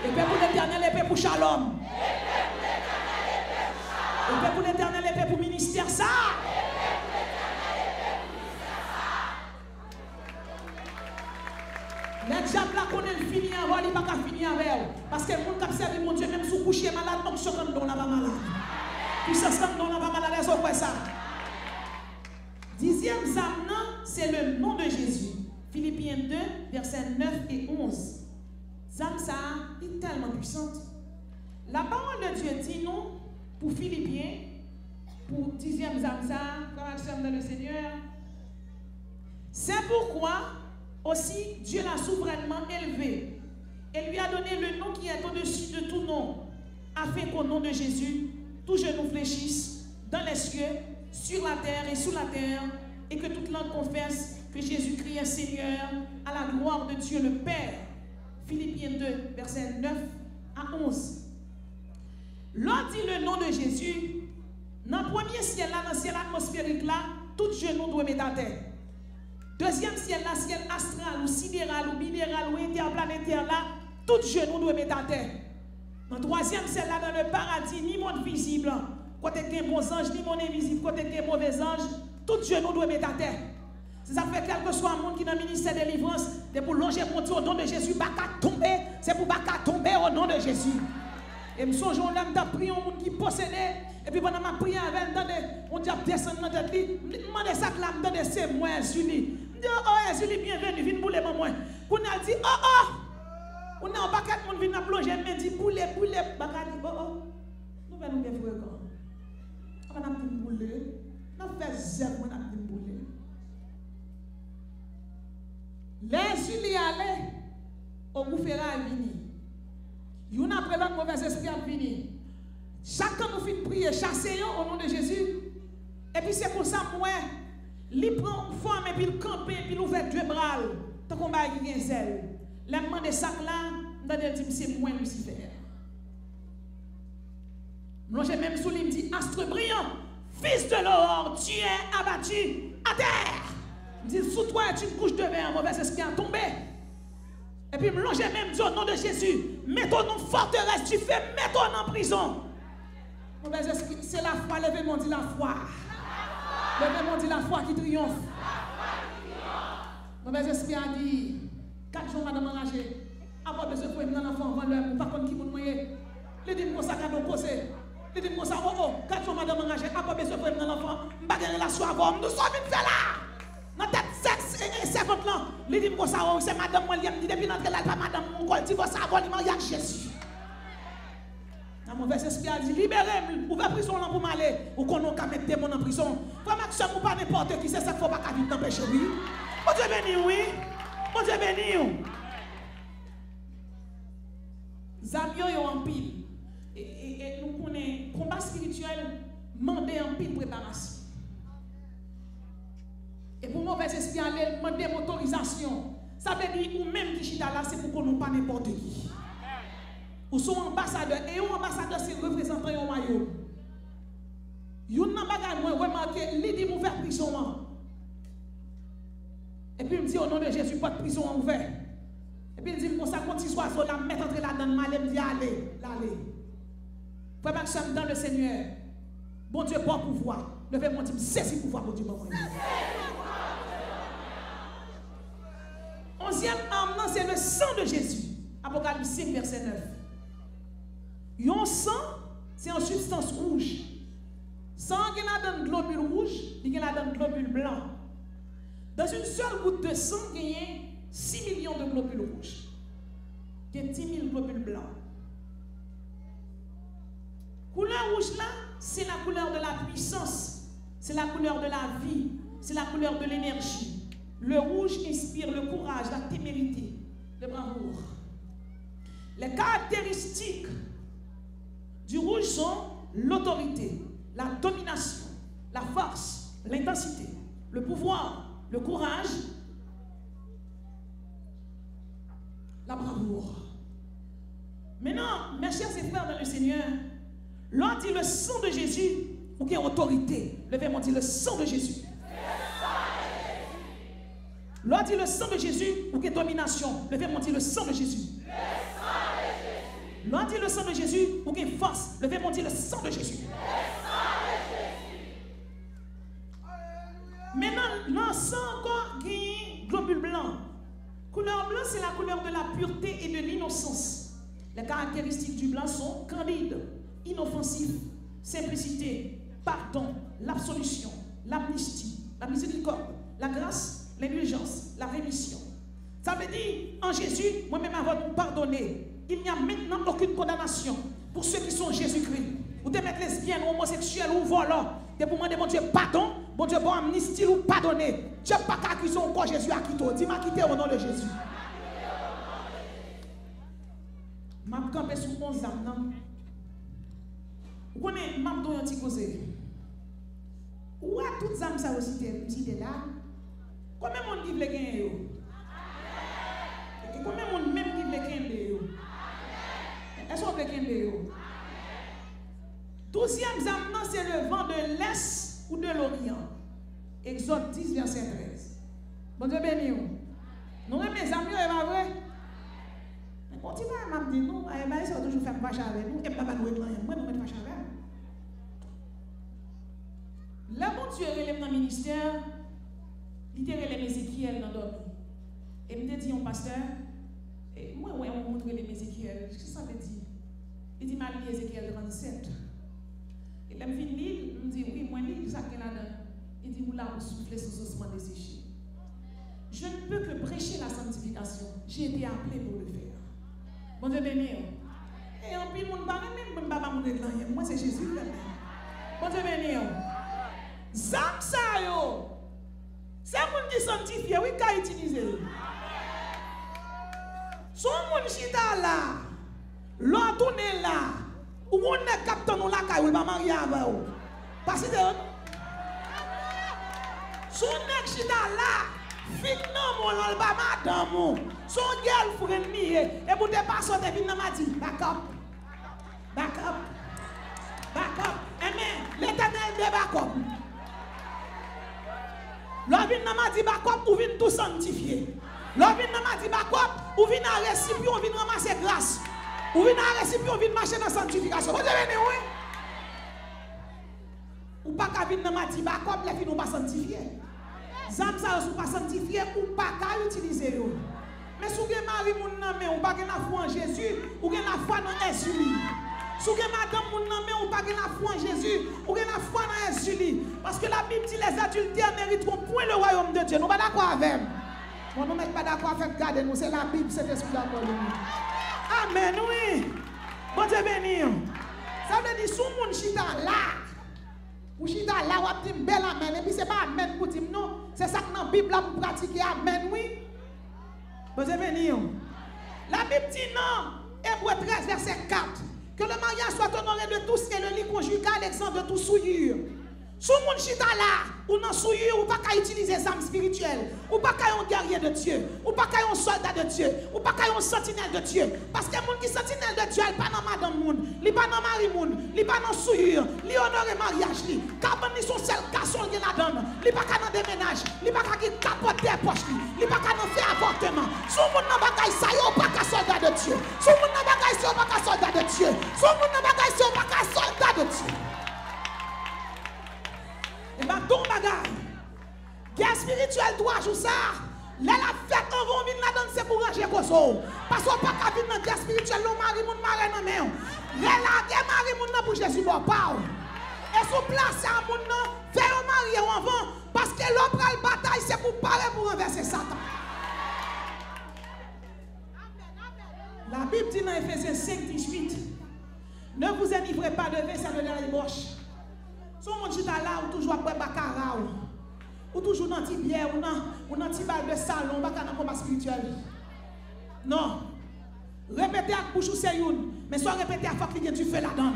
Épée pour l'Éternel, épée pour shalom. Épée pour l'Éternel, épée pour ministère ça. Les diables là qu'on est fini avant, il n'y a pas qu'à finir avec eux. Parce que le monde qui a servi mon Dieu, même sous coucher malade, donc ce qu'on n'a pas malade. Puissance qu'on n'a pas malade, les autres ça. Dixième âme, c'est le nom de Jésus. Philippiens 2, versets 9 et 11. Zam ça est tellement puissante. La parole de Dieu dit non pour Philippiens, pour dixième âme ça, comme dans le Seigneur. C'est pourquoi aussi Dieu l'a souverainement élevé et lui a donné le nom qui est au-dessus de tout nom, afin qu'au nom de Jésus, tout genou fléchisse dans les cieux, sur la terre et sous la terre, et que toute langue confesse que Jésus-Christ est Seigneur, à la gloire de Dieu le Père. Philippiens 2, versets 9 à 11. L'on dit le nom de Jésus, dans le premier ciel là, dans le ciel atmosphérique là, tout genou doit mettre à terre. Deuxième ciel là, ciel astral ou sidéral ou minéral ou interplanétaire là, tout genou doit mettre à terre. Dans le troisième ciel là, dans le paradis, ni monde visible, côté qu'il y a bons anges, ni monde invisible, côté qu'il y a mauvais anges, tout genou doit mettre à terre. C'est ça fait quel que soit le monde qui est dans le ministère de délivrance, c'est pour longer mon Dieu au nom de Jésus, pas qu'à tomber, c'est pour pas qu'à tomber au nom de Jésus. Et je me souviens, on a prié un monde qui possédait, et puis pendant ma prière avec, on dit descendre dans tête, je demande ça que là, je c'est moi, Julie. Je dis, oh, Julie, bienvenue, viens bouler, moi. On a dit, oh, on a un paquet de monde qui vient plonger, mais dit, bouler, bagat dit, oh, nous venons bien faire quoi? On a dit bouler, on fait zéro, on a dit bouler. Les Julie allaient au gouffera vini. Yon après l'autre mauvais esprit a vini. Chacun nous fait prier, chasser au nom de Jésus. Et puis c'est pour ça moi, il prend une forme et puis il campe et puis il ouvre deux bras. Tant qu'on va y zèle. Les mains de sac là, dans le dit c'est moi Lucifer. Moi j'ai même sous lui me dit astre brillant, fils de l'aurore, tu es abattu à terre. Il dit sous toi tu te couches de verre, un mauvais esprit a tombé. Et puis me longer même dit au nom de Jésus, mets-toi dans forteresse, tu fais mets-toi en prison. Mauvais esprit, c'est la foi, levez-moi dit la foi. Levez-moi dit la foi qui triomphe. Mauvais esprit a dit 4 jours madame enragée. Après besoin de prendre l'enfant vendeur, pas contre qui vous noyer. Il dit moi ça cadeau posé. Il dit moi ça 4 jours madame enragée, après besoin de prendre l'enfant, pas de relation avec nous sommes une faire là. Dans tête sexe et 50 ans, il dit moi ça c'est madame moi il dit depuis notre là pas madame mon col divorce avant il mariage Jésus. Un mauvais esprit a dit libérez-moi, ouvrez prison là pour m'aller ou qu'on n'a qu'à mettre des gens en prison. Vraiment que ça ou pas n'importe qui, c'est ça qu'il faut pas qu'à vivre dans le péché, oui. Bon Dieu béni, oui. Bon Dieu béni. Zamio est en pile. Et nous connaissons combat spirituel, demander en pile préparation. Et pour mauvais esprit aller demander une autorisation. Ça veut dire ou même qui chita là, c'est pour qu'on n'ait pas n'importe qui. Ou sont ambassadeurs, et un ambassadeur c'est représentant au maillot. Yon nan bagay moi remarqué, li dit ouvert prison. Et puis il me dit au nom de Jésus pas de prison ouvert. Et puis il dit comme ça quand il soit là mettre entrer là dans le mal, il me dit allez. Frère Maxime dans le Seigneur. Bon Dieu bon pouvoir. Levez-moi dit saisi pouvoir pour Dieu bon. 11e arme c'est le sang de Jésus. Apocalypse 5 verset 9. Yon sang, c'est une substance rouge. Sang qui a dans globule rouge, il y a dans globule blanc. Dans une seule goutte de sang, il y a 6 millions de globules rouges. Il y a 10 000 globules blancs. Couleur rouge là, c'est la couleur de la puissance, c'est la couleur de la vie, c'est la couleur de l'énergie. Le rouge inspire le courage, la témérité, le bravoure. Les caractéristiques du rouge sont l'autorité, la domination, la force, l'intensité, le pouvoir, le courage, la bravoure. Maintenant, mes chers et frères dans le Seigneur, l'on dit le sang de Jésus, ou qu'il y a autorité. Levez-moi dit le sang de Jésus. L'on dit le sang de Jésus, ou qu'il y a domination. Levez-moi dit le sang de Jésus. L'on dit le sang de Jésus, ou qu'il y a force. Levez-moi dit le sang de Jésus. Maintenant, l'encens encore qui globule blanc. Couleur blanc, c'est la couleur de la pureté et de l'innocence. Les caractéristiques du blanc sont candide, inoffensif, simplicité, pardon, l'absolution, l'amnistie, la miséricorde, la grâce, l'indulgence, la rémission. Ça veut dire, en Jésus, moi-même avant de nous pardonner, il n'y a maintenant aucune condamnation pour ceux qui sont Jésus-Christ. Vous devez mettre lesbiennes, homosexuels ou volants. Et pour demander, mon Dieu, pardon, mon Dieu, bon amnistie ou pardonner. Dieu pas qu'à accuser encore Jésus à quitter. Dis-moi quitter au nom de Jésus. Je vais camper sur mon âme. Vous connaissez, je vais vous donner un petit causé. Où est toutes les âmes ça aussi là? Combien de monde qui veut gagner? Combien de monde même qui veut gagner avec un béo. 12e zam, c'est le vent de l'Est ou de l'Orient. Exode 10, verset 13. Bon Dieu béni. Nous, mes amis, c'est pas vrai. Mais quand tu vas me dire, nous, ils sont toujours fait fâcher avec nous, et pas nous réclamer, moi, nous mettons fâcher avec nous. Là, mon Dieu, relève dans le ministère, il te relève Ézéchiel dans l'homme. Et il me dit, mon pasteur, moi, on montre les Ézéchiel. Qu'est-ce que ça veut dire? Il dit, ma vie, Ézéchiel 37. Et là, je me dit, oui, moi, je ça qu'elle a donné. Il dit, vous là, vous soufflez sous ossements desséchés. Je ne peux que prêcher la sanctification. J'ai été appelé pour le faire. Bon Dieu béni. Et en plus, mon parle même pas mon église. Moi, c'est Jésus. Bon Dieu béni. Zam ça yo. C'est moun qui sanctifie, oui, qu'a utiliser. Son moun chita là. L'on tourne là. Ou on est capteur nous là, ou pas marié avec vous. Parce que son nèg chita là. Fin non mon l'on pas madame. Son girlfriend nié. Et pour te passer de vin m'a dit, back up. Back up. Back up. Amen. L'Éternel de back up. L'ovin m'a dit back up ou vin tout sanctifier. L'ovin m'a dit back up ou vin à récipient, ou vin ramasser grâce. Ou vin à récipient, ou vin marcher dans sanctification. Vous avez oui? Ou pas qu'à vin m'a dit back up, les filles n'ont pas sanctifié. Zam ça ou pas sanctifié ou pas qu'à utiliser yo. Mais si vous avez mari moun nan men ou pas gen la foi en Jésus, ou gen la foi dans Jésus. Si vous avez madame moun nan men ou pas gen la foi en Jésus, ou gen la foi dans Jésus. Parce que la Bible dit les adultères n'hériteront point le royaume de Dieu. Nous pas d'accord avec. Bon, nous ne sommes pas d'accord avec garder nous, c'est la Bible, c'est l'esprit d'accord. Amen, oui. Bon Dieu béni. Ça veut dire sous moun chita là. Ou chita là, ou ap di bel amen. Et puis c'est pas amen pour dire non. C'est ça que dans la Bible là pour pratiquer amen, oui. Bon Dieu béni. La Bible dit non. Hébreux 13, verset 4. Que le mariage soit honoré de tous et le lit conjugal exempt de toute souillure. Sous mon chita là, ou non souillure, ou pas qu'à utiliser les âmes spirituelles, ou pas qu'à un guerrier de Dieu, ou pas qu'à un soldat de Dieu, ou pas qu'à un sentinelle de Dieu. Parce que les gens qui sont sentinelle de Dieu, ils ne sont pas dans madame moun, ils ne sont pas dans mari moun, ils ne sont pas dans souillure, ils honorent le mariage. Quand ils sont seuls garçons qui la donnent, ils ne sont pas dans des ménages, ils ne sont pas dans capoter des poches, ils ne sont pas dans faire avortement. Sous mon nom bagaille ça, ils ne sont pas qu'à soldat de Dieu. Sous mon nom bagaille ça, ils ne sont pas qu'à soldat de Dieu. Sous mon nom bagaille ça, ils ne sont pas qu'à soldat de Dieu. Et bien, ton bagage, guerre spirituelle, 3 jours ça, là la fête, on va venir là-dedans, c'est pour ranger Koso. Parce qu'on ne peut pas venir dans la guerre spirituelle, le mari, mon mari, non, mais là, la guerre, mari, mon pour Jésus, bon, pas. Et sous place, à mon nom, faire un mari ou avant, parce que l'homme a la bataille, c'est pour parler pour renverser Satan. La Bible dit dans Ephésiens 5, 18, ne vous enivrez pas de vin, ça ne la débauche. Si on dit là, ou toujours après baccarat, ou toujours dans une bière, ou dans une balle de salon, ou dans un combat spirituel. Non. Répétez à bouche ou c'est une, mais soit répétez à fois qu'il y a du feu là-dedans.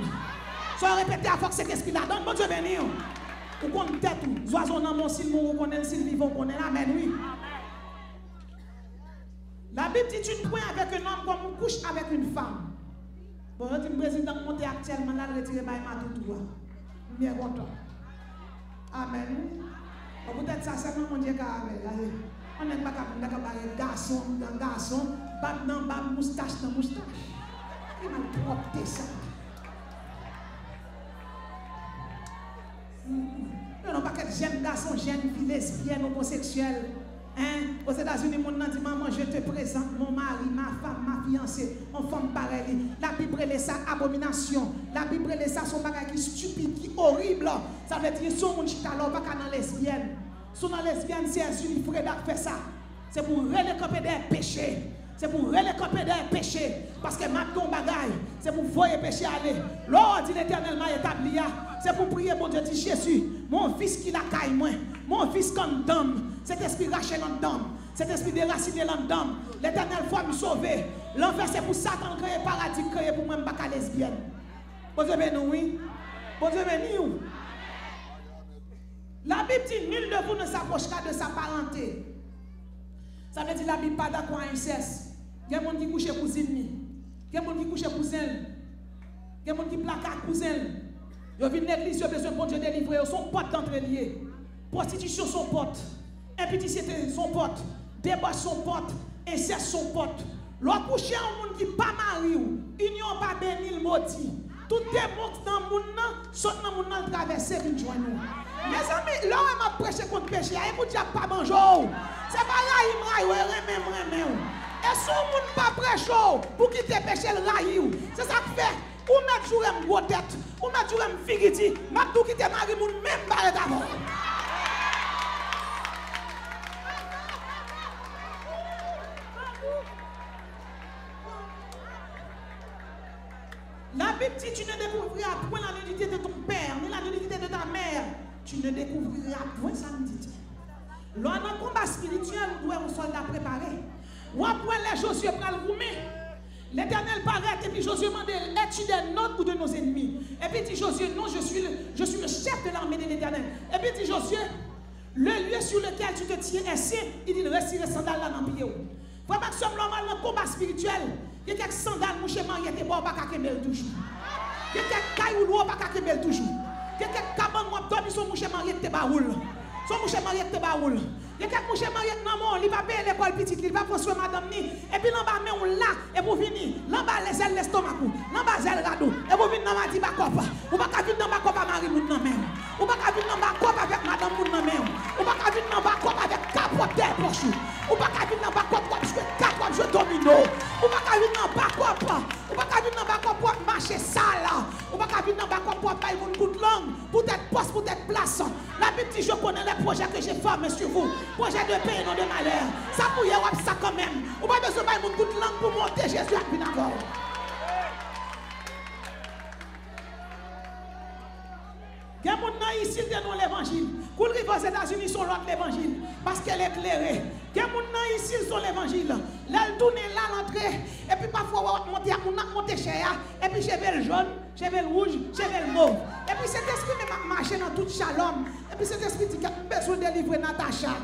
Soit répétez à fois que c'est qu'est-ce qu'il a donné. Bon Dieu béni. Ou qu'on tête ou, oiseau dans mon s'il mourut, qu'on est s'il vivant, qu'on est là, amen, oui. La Bible dit tu ne prends avec un homme comme on couche avec une femme. Bon, on dit le président monté actuellement là, retiré par ma tout. Bien content. Amen. Peut-être ça, c'est mon Dieu qui a avec. On n'est pas capable de garçon dans garçon, bat dans bat, moustache dans moustache. Il m'a propre ça. Il n'y a pas que jeunes garçons, jeunes filles lesbiennes, homosexuels. Hein? Aux États-Unis, mon nom dit maman, je te présente mon mari, ma femme, ma fiancée, en femme pareille. La Bible est ça, abomination. La Bible est ça, son bagage qui stupide, qui horrible. Ça veut dire, son monde chita là, pas dans lesbienne. Son lesbienne, c'est un suivi qui fait ça. C'est pour relécoper des péchés. C'est pour relécoper des péchés. Parce que maintenant, bagaille, c'est pour voir les péchés aller. Lors dit l'Éternel m'a établi, c'est pour prier, mon Dieu, dit Jésus, mon fils qui la caille, moi, mon fils comme d'homme, cet esprit raché dans d'homme, cet esprit déraciné dans d'homme, l'Éternel faut me sauver. L'enfer, c'est pour Satan créer paradis, créer pour moi, pas lesbienne. Bon Dieu béni, oui. Bon Dieu béni. La Bible dit, nul de vous ne s'approchera de sa parenté. Ça veut dire la Bible pas d'accord à inceste. Il y a des gens qui couchent pour ennemis. Il y a des gens qui couchent pour zèle. Il y a des gens qui plaquent à cousin. Ils viennent l'église, ils ont besoin de bon Dieu délivrer. Ils sont potes d'entre liés. Prostitution sont potes. Impudicité sont potes. Débauche sont potes. Inceste sont potes. L'autre coucher un monde qui n'est pas marié. Union pas béni, le maudit. Tout démon dans le monde, saute dans le monde, traverser une joie. Mes amis, là où je prêche contre le péché, écoute, il n'y a pas manger. C'est pas là, il m'a dit, et si on ne pas prêcher pour quitter le péché, c'est ça que fait. Ou mettre jour une grosse tête, ou mettre jour une figiti, m'a tout quitter Marie, même pas d'abord. La Bible dit tu ne découvriras point la nudité de ton père, ni la nudité de ta mère. Tu ne découvriras point sa nudité. Lors d'un combat spirituel, nous devons un soldat préparé. Ou après les Josué prend le roumer. L'Éternel paraît et puis Josué demande, es-tu des nôtres ou de nos ennemis? Et puis dit Josué, non, je suis le chef de l'armée de l'Éternel. Et puis dit Josué, le lieu sur lequel tu te tiens est saint. Il dit, retire les sandales là dans le pied. Vraiment que ce moment dans le combat spirituel, il y a quelques sandales, mon chemin, il y a des bords, pas qu'à kemel toujours. Il y a quelques cailloux, pas qu'à kemel toujours. Il y a quelques cabanes, moi, dormi sur mon chemin, il y a des baroules. Son mon chemin, il y a des baroules. Il y a quelques mouches mariés dans mon, il va payer l'école petite, il va prendre soin madame ni. Et puis là-bas, mais on là, et pour venir, là-bas, les ailes l'estomac, là-bas, les ailes rado. Et pour venir dans ma dit bacopa. Ou pas qu'à venir dans ma copa Marie moun nan men. Ou pas qu'à venir dans ma copa avec madame moun nan men. Ou pas qu'à venir dans ma copa avec capote terre pochou. Ou pas qu'à venir dans ma copa jouer capote jouer domino. Ou pas qu'à venir dans ma copa. Ou pas qu'à venir dans ma copa marcher sale. Ou pas qu'à venir dans ma copa bailler mon coup de langue. Pour être poste, pour être place. La Bible dit, je connais les projets que j'ai formés sur vous. Projet de paix et non de malheur. Ça pour y avoir ça quand même. Ou pas besoin de mon coup de langue pour monter Jésus à puis d'accord. Il y a des gens ici qui ont l'évangile. Quand ils vivent aux États-Unis, ils sont l'autre l'évangile. Parce qu'elle est éclairée. Il y a des gens ici qui sont l'évangile. Là, elle tourne là, l'entrée. Et puis parfois, on a monté cher. Et puis, j'ai vu le jaune, j'ai vu le rouge, j'ai vu le mauve. Et puis, cet esprit m'a marché dans tout shalom. Et puis, cet esprit dit qu'il a besoin de délivrer Natacha.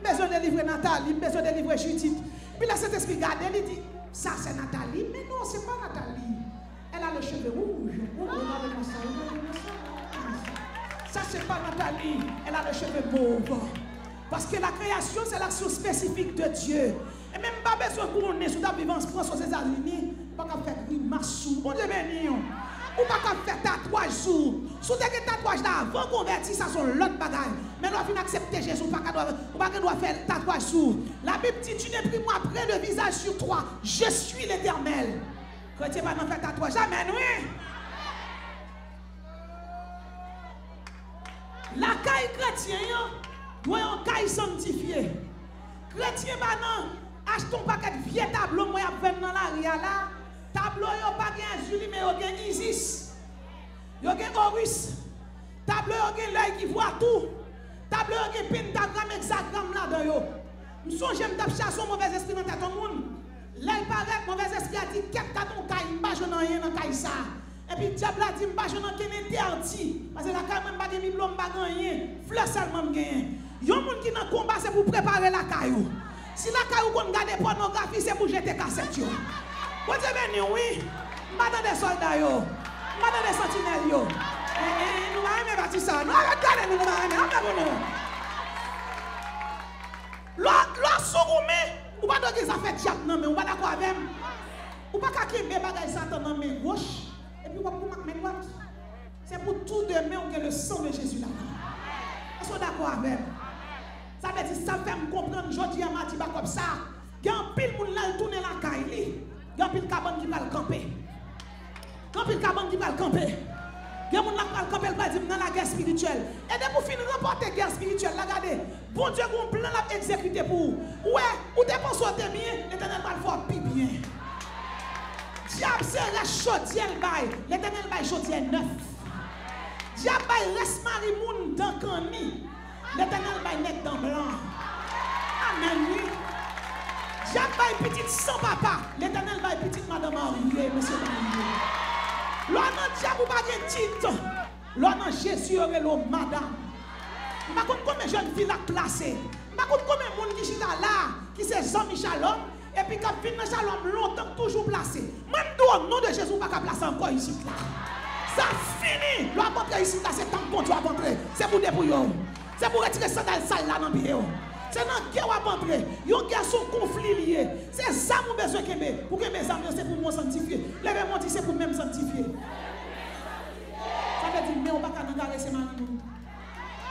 Besoin de délivrer Nathalie, besoin de délivrer Judith. Puis là, cet esprit regarde, il dit, ça c'est Nathalie. Mais non, c'est pas Nathalie. Elle a le cheveu rouge. Ça, c'est pas Nathalie. Elle a le cheveu mauve. Parce que la création, c'est l'action spécifique de Dieu. Et même pas besoin de couronner sous ta vivance France aux États-Unis. Pas qu'à faire grimace sous. On est béni. Ou pas qu'à faire tatouage sous. Sous tes tatouages là, avant converti, ça sont l'autre bagaille. Mais nous avons accepté Jésus. Ou pas qu'à doit faire tatouage sous. La Bible dit, tu n'es plus moi près le visage sur toi. Je suis l'Éternel. Chrétien va pas faire tatouage. Amen, oui. La caille chrétien doit un caille sanctifié. Chrétien non, achetons pas de vieux tableau moi y dans la ria là. Tableau yo pas gen Julie mais yo gen Isis. Yo gen Horus. Tableau yo gen l'œil qui voit tout. Tableau yo gen pentagramme hexagramme là dedans yo. M'songe m'tap chasser un mauvais esprit dans tête tout monde. Là il paraît mauvais esprit a dit qu'est-ce que ton caille m'pa joindre rien dans caille ça. Et puis diable a dit m'pa joindre ken interdit parce que la caille même pas de diplôme pas rien. Fleur seulement gagne. Yon moun qui dans combat c'est pour préparer la caillou. Si la caillou qu'on garde pornographie c'est pour jeter cassette yo. Vous avez béni oui. M'pa des soldats yo. M'pa des sentinelles yo. Nous va aimer bâtir ça. Nous regardez nous va aimer. Là sougoumé ou pas de ça fait diable non mais on pas d'accord avec. Ou pas qu'à kembe bagay Satan dans main gauche et puis on va main droite. C'est pour tout demain on a le sang de Jésus là. Est-ce qu'on est d'accord avec? Ça veut dire, ça fait me comprendre, je dis à Mati comme ça. Il y a un pile moun là tourner la caille. Il y a un pile cabane qui va le camper. Il y a un pile cabane qui va le camper. Il y a un moun là qui va le camper, il va dire dans la guerre spirituelle. Et dès pour finir remporter la guerre spirituelle, regardez, bon Dieu a un plan à exécuter pour vous. Ouais, ou dépensez bien, l'Éternel va le faire plus bien. Diable c'est la chaudière bail, l'Éternel va chaudière neuf. Diable reste Marie moun dans Kani. L'Éternel va net dans blanc. Amen. Diable va petite sans papa. L'Éternel va petite madame Henriette, monsieur Henriette. L'on a diable pas de titre. L'on a Jésus aurait l'eau madame. Je ne sais pas combien de jeunes filles la placées. Je ne sais pas combien de monde qui sont là, qui c'est Jean-Michel Homme. Et puis quand vient dans Shalom longtemps toujours placé. Même toi au nom de Jésus pas qu'à placer encore ici là. Ça fini. L'on va entrer ici là, c'est tant bon Dieu à entrer. C'est pour débrouiller. C'est pour retirer sandal sale là dans pied. C'est dans guerre à entrer. Yon garçon conflit lié. C'est ça mon besoin que pour que mes amis c'est pour me sanctifier. Lève-moi dit c'est pour même sanctifier. Ça veut dire mais on pas qu'à nous caresser Marie.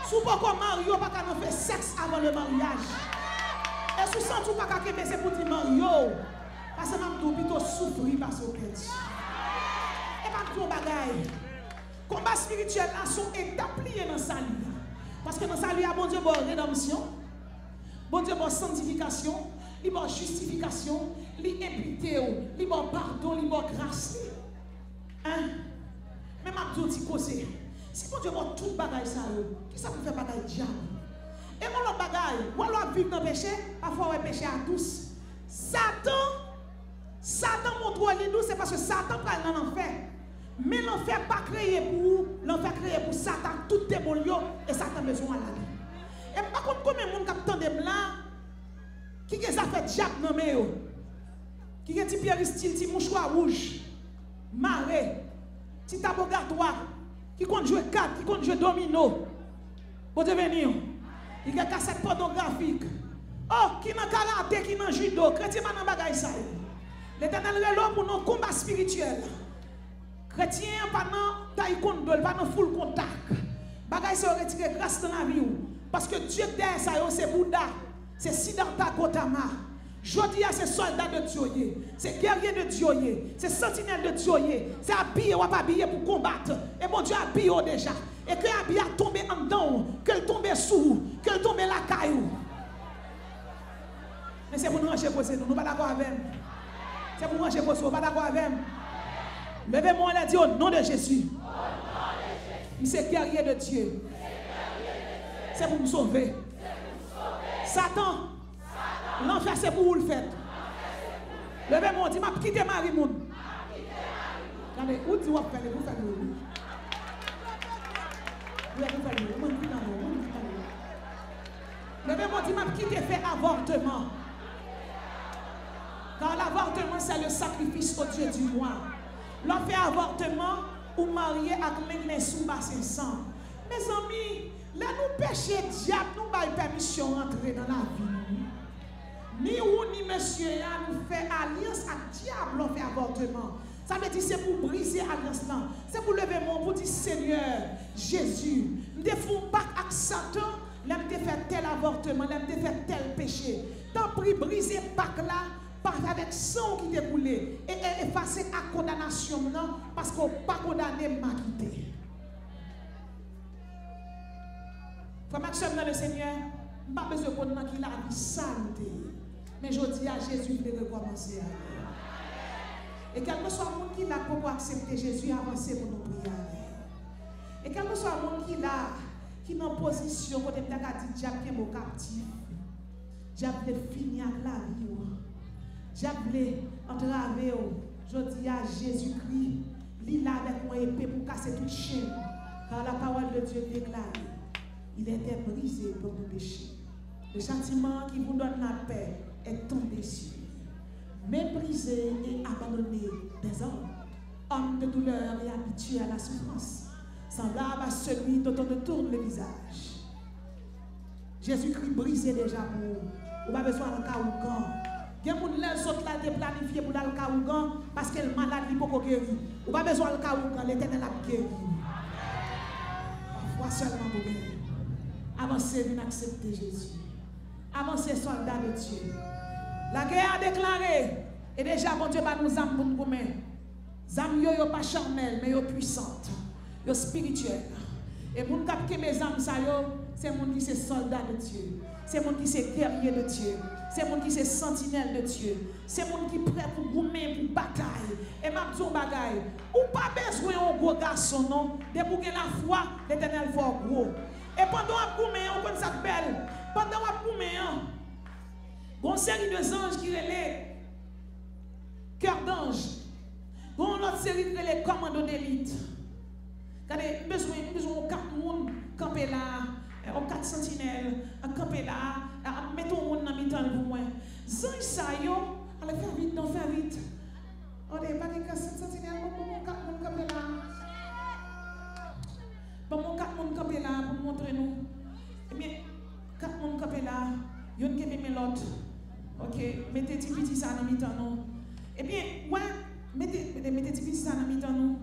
Sous pourquoi Mario pas qu'à nous faire sexe avant le mariage. Et sous ça, tout pas qu'à c'est pour dire Mario. Parce que nous plutôt souffrir parce que et pas tout bagaille. Combat spirituel là sont établis dans sa vie. Parce que dans sa vie, bon Dieu, bon rédemption, bon Dieu, bon sanctification, il bon justification, il imputé, il bon pardon, il bon grâce. Hein? Même à tout petit côté. Si bon Dieu bon tout bagaille ça, qui ça peut faire bagaille diable? Et mon l'autre bagaille, moi l'autre vivre dans le péché, parfois on péché à tous. Satan montre nous, c'est parce que Satan prend dans l'enfer. Mais l'enfer pas créé pour l'enfer créé pour Satan, tout démon et Satan besoin à la vie. Et par contre, combien de monde qui des blancs qui a fait diable dans mes qui a dit pierre style, petit mouchoir rouge, marée, petit abogatoire, qui compte jouer carte, qui compte jouer domino. Vous devenir. Il y a cassette pornographique. Oh, qui n'a karaté, qui n'a judo, chrétien dans bagaille ça. L'Éternel est pour nos combats spirituels. Chrétien pendant taekwondo, pas dans full contact. Bagaille ça retirer grâce dans la vie. Parce que Dieu derrière ça c'est Bouddha, c'est Siddhartha Gautama. Jodia c'est soldat de Dieu, c'est guerrier de Dieu, c'est sentinelle de Dieu, c'est habillé ou pas habillé pour combattre. Et mon Dieu habillé déjà. Et que habillé a tombé en dedans, qu'elle tombe sous, qu'elle tombe la caillou. Mais c'est pour nous ranger pour nous, nous pas d'accord avec. C'est pour nous ranger pour nous, pas d'accord avec. Levez-moi et dit au nom de Jésus. C'est guerrier de Dieu. C'est pour nous sauver. Satan, l'enfer c'est pour vous le faire. Levez-moi, dit m'a quitté Marie Moun. Regardez, où tu vas faire le vous faire le. Levez-moi, dit m'a quitté fait avortement. Car l'avortement c'est le sacrifice au Dieu du mois. L'on fait avortement ou marié avec les sous-bassins sang. Mes amis, là nous péchons diable, nous avons permission d'entrer dans la vie. Ni ou ni monsieur, là nous fait alliance avec diable, on fait avortement. Ça veut dire c'est pour briser alliance là. C'est pour lever mon pour dire Seigneur, Jésus, nous ne faisons pas avec Satan, nous avons fait tel avortement, nous avons fait tel péché. Tant pis briser pas là. Avec sang qui est coulé et effacer à condamnation non parce qu'on pas condamné m'a quitté. Frère Maxime dans le Seigneur, pas besoin de condamner qui la vie santé. Mais je dis à Jésus de recommencer. Et quel que soit le monde qui l'a pour accepter Jésus, avancer pour nous prier. Et quel que soit le monde qui l'a qui est en position côté de la dit diable qui est mon captif. Diable finir avec la vie. J'appelais entraver, je dis à Jésus-Christ, il a avec moi épée pour casser toute chaîne. Car la parole de Dieu déclare, il était brisé pour nos péchés. Le châtiment qui vous donne la paix est tombé sur lui. Méprisé et abandonné des hommes de douleur et habitué à la souffrance, semblable à celui dont on tourne le visage. Jésus-Christ brisé déjà pour vous. Vous n'avez pas besoin de caougan. Il y a des gens qui sont planifiés pour aller au Kaougan parce que le malade n'est pas guéri. Vous n'avez pas besoin de Kaougan, l'Éternel a guéri. Parfois seulement pour guérir. Avancez, venez accepter Jésus. Avancez, soldats de Dieu. La guerre a déclaré. Et déjà, bon Dieu va nous amener pour nous commettre. Zam yo yo pas charnel, mais yo puissante. Yo spirituel. Et pour nous capter mes âmes, c'est mon qui c'est soldat de Dieu. C'est mon qui c'est guerrier de Dieu. C'est mon qui c'est sentinelle de Dieu. C'est mon qui est prêt pour goumer, pour bataille. Et ma petite bagaille. Ou pas besoin d'un gros garçon, non. De pour que la foi, l'Éternel faut gros. Et pendant qu'on goumer, on connaît ça belle. Pendant qu'on goumer, il y a une série de anges qui relèvent. Cœur d'ange. Il y a une autre série qui relève commando d'élite. Regardez, besoin de 4 personnes camper là, 4 sentinelles, camper là, mettons monde dans mi-temps pour moi. Zanj sa yo, Allez, fais vite, non, fais vite. On n'est pas qu'à sentinelle, bon, mon 4 monde campé là. Bon, mon 4 monde campé là pour montrer nous. Eh bien, 4 monde campé là, yon qui met l'autre. Ok, mettez petit ça dans mi-temps nous. Eh bien, ouais, mettez petit ça dans mi-temps nous.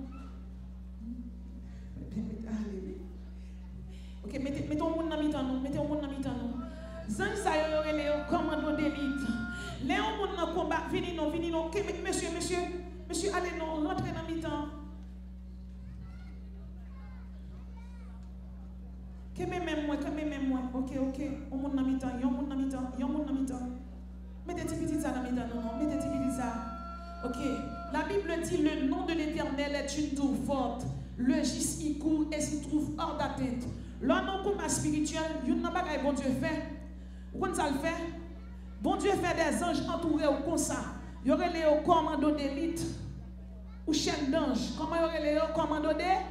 Ok, mettez au monde dans mi-temps nous, mettez au monde dans mi-temps nous. Zan ça yo relé commando d'élite. Les gens dans combat, venez non. Monsieur, allez non, rentrez dans mi-temps. Que même moi. Ok, on monte dans mi-temps, yon monte dans mi-temps. Mettez petit ça dans mi-temps, non, mettez petit ça. Ok, la Bible dit le nom de l'Éternel est une tour forte. Le gis y court et s'y trouve hors d'atteinte. Là, non combat spirituel, yon n'a pas bon Dieu fait. Quand ça le fait, bon Dieu fait des anges entourés au comme ça. Il y aurait les commando d'élite ou chaîne d'anges. Comment il y aurait les commando d'élite?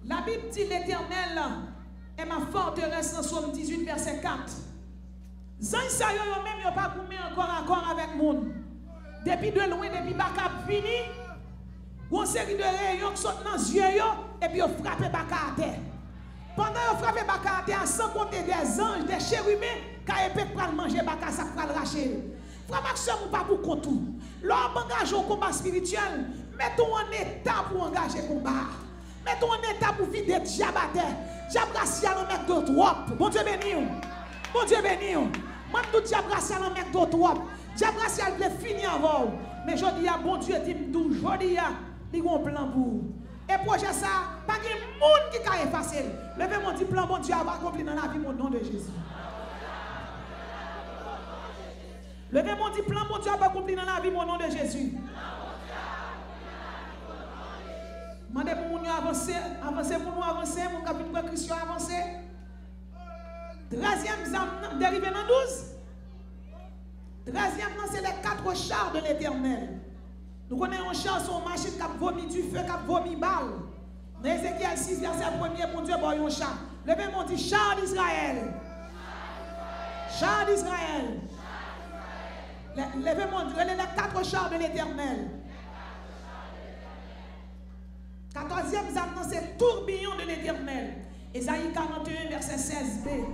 La Bible dit l'Éternel est ma forteresse en Somme 18, verset 4. Zan sa yo même yo pas goumé encore avec moun. Depuis de loin, depuis baka fini, on série de rayons qui sortent dans les yeux et puis yo frappé baka à terre. Pendant que vous frappez baka à terre, sans compter des anges, des chérubins, quand ils peuvent manger baka, ça peut le racher. Frère Maxime, ou pas pour compte tout. L'homme engage au combat spirituel, mettons en état pour engager le combat. Mettons en état pour vider le diable à terre. Diable racial en mettre d'autres wop. Bon Dieu béni. Bon Dieu béni. Même tout diable racial en mettre d'autres wop. Diable racial veut finir avant. Mais je dis à bon Dieu, dit tout, je dis à, il y a un plan pour vous. Et projet ça, pas de monde qui a effacé. Levez mon dit plan, bon Dieu, va accomplir dans la vie, mon nom de Jésus. Levez mon dit plan, bon Dieu, va accomplir dans la vie, mon nom de Jésus. Mandez pour nous avancer, pour nous avancer, mon capitaine de Christian avancer. 13e zam, dérivé dans 12. 13e, c'est les 4 chars de l'Éternel. Nous connaissons un char, son machine qui a vomi du feu, qui a vomi balle. Dans Ézéchiel 6, verset 1er, mon Dieu, bon, un char. Levez mon dit, char d'Israël. Char d'Israël. Levez mon dit, les 4 chars de l'Éternel. 14e zam, c'est tourbillon de l'Éternel. Ésaïe 41, verset 16b.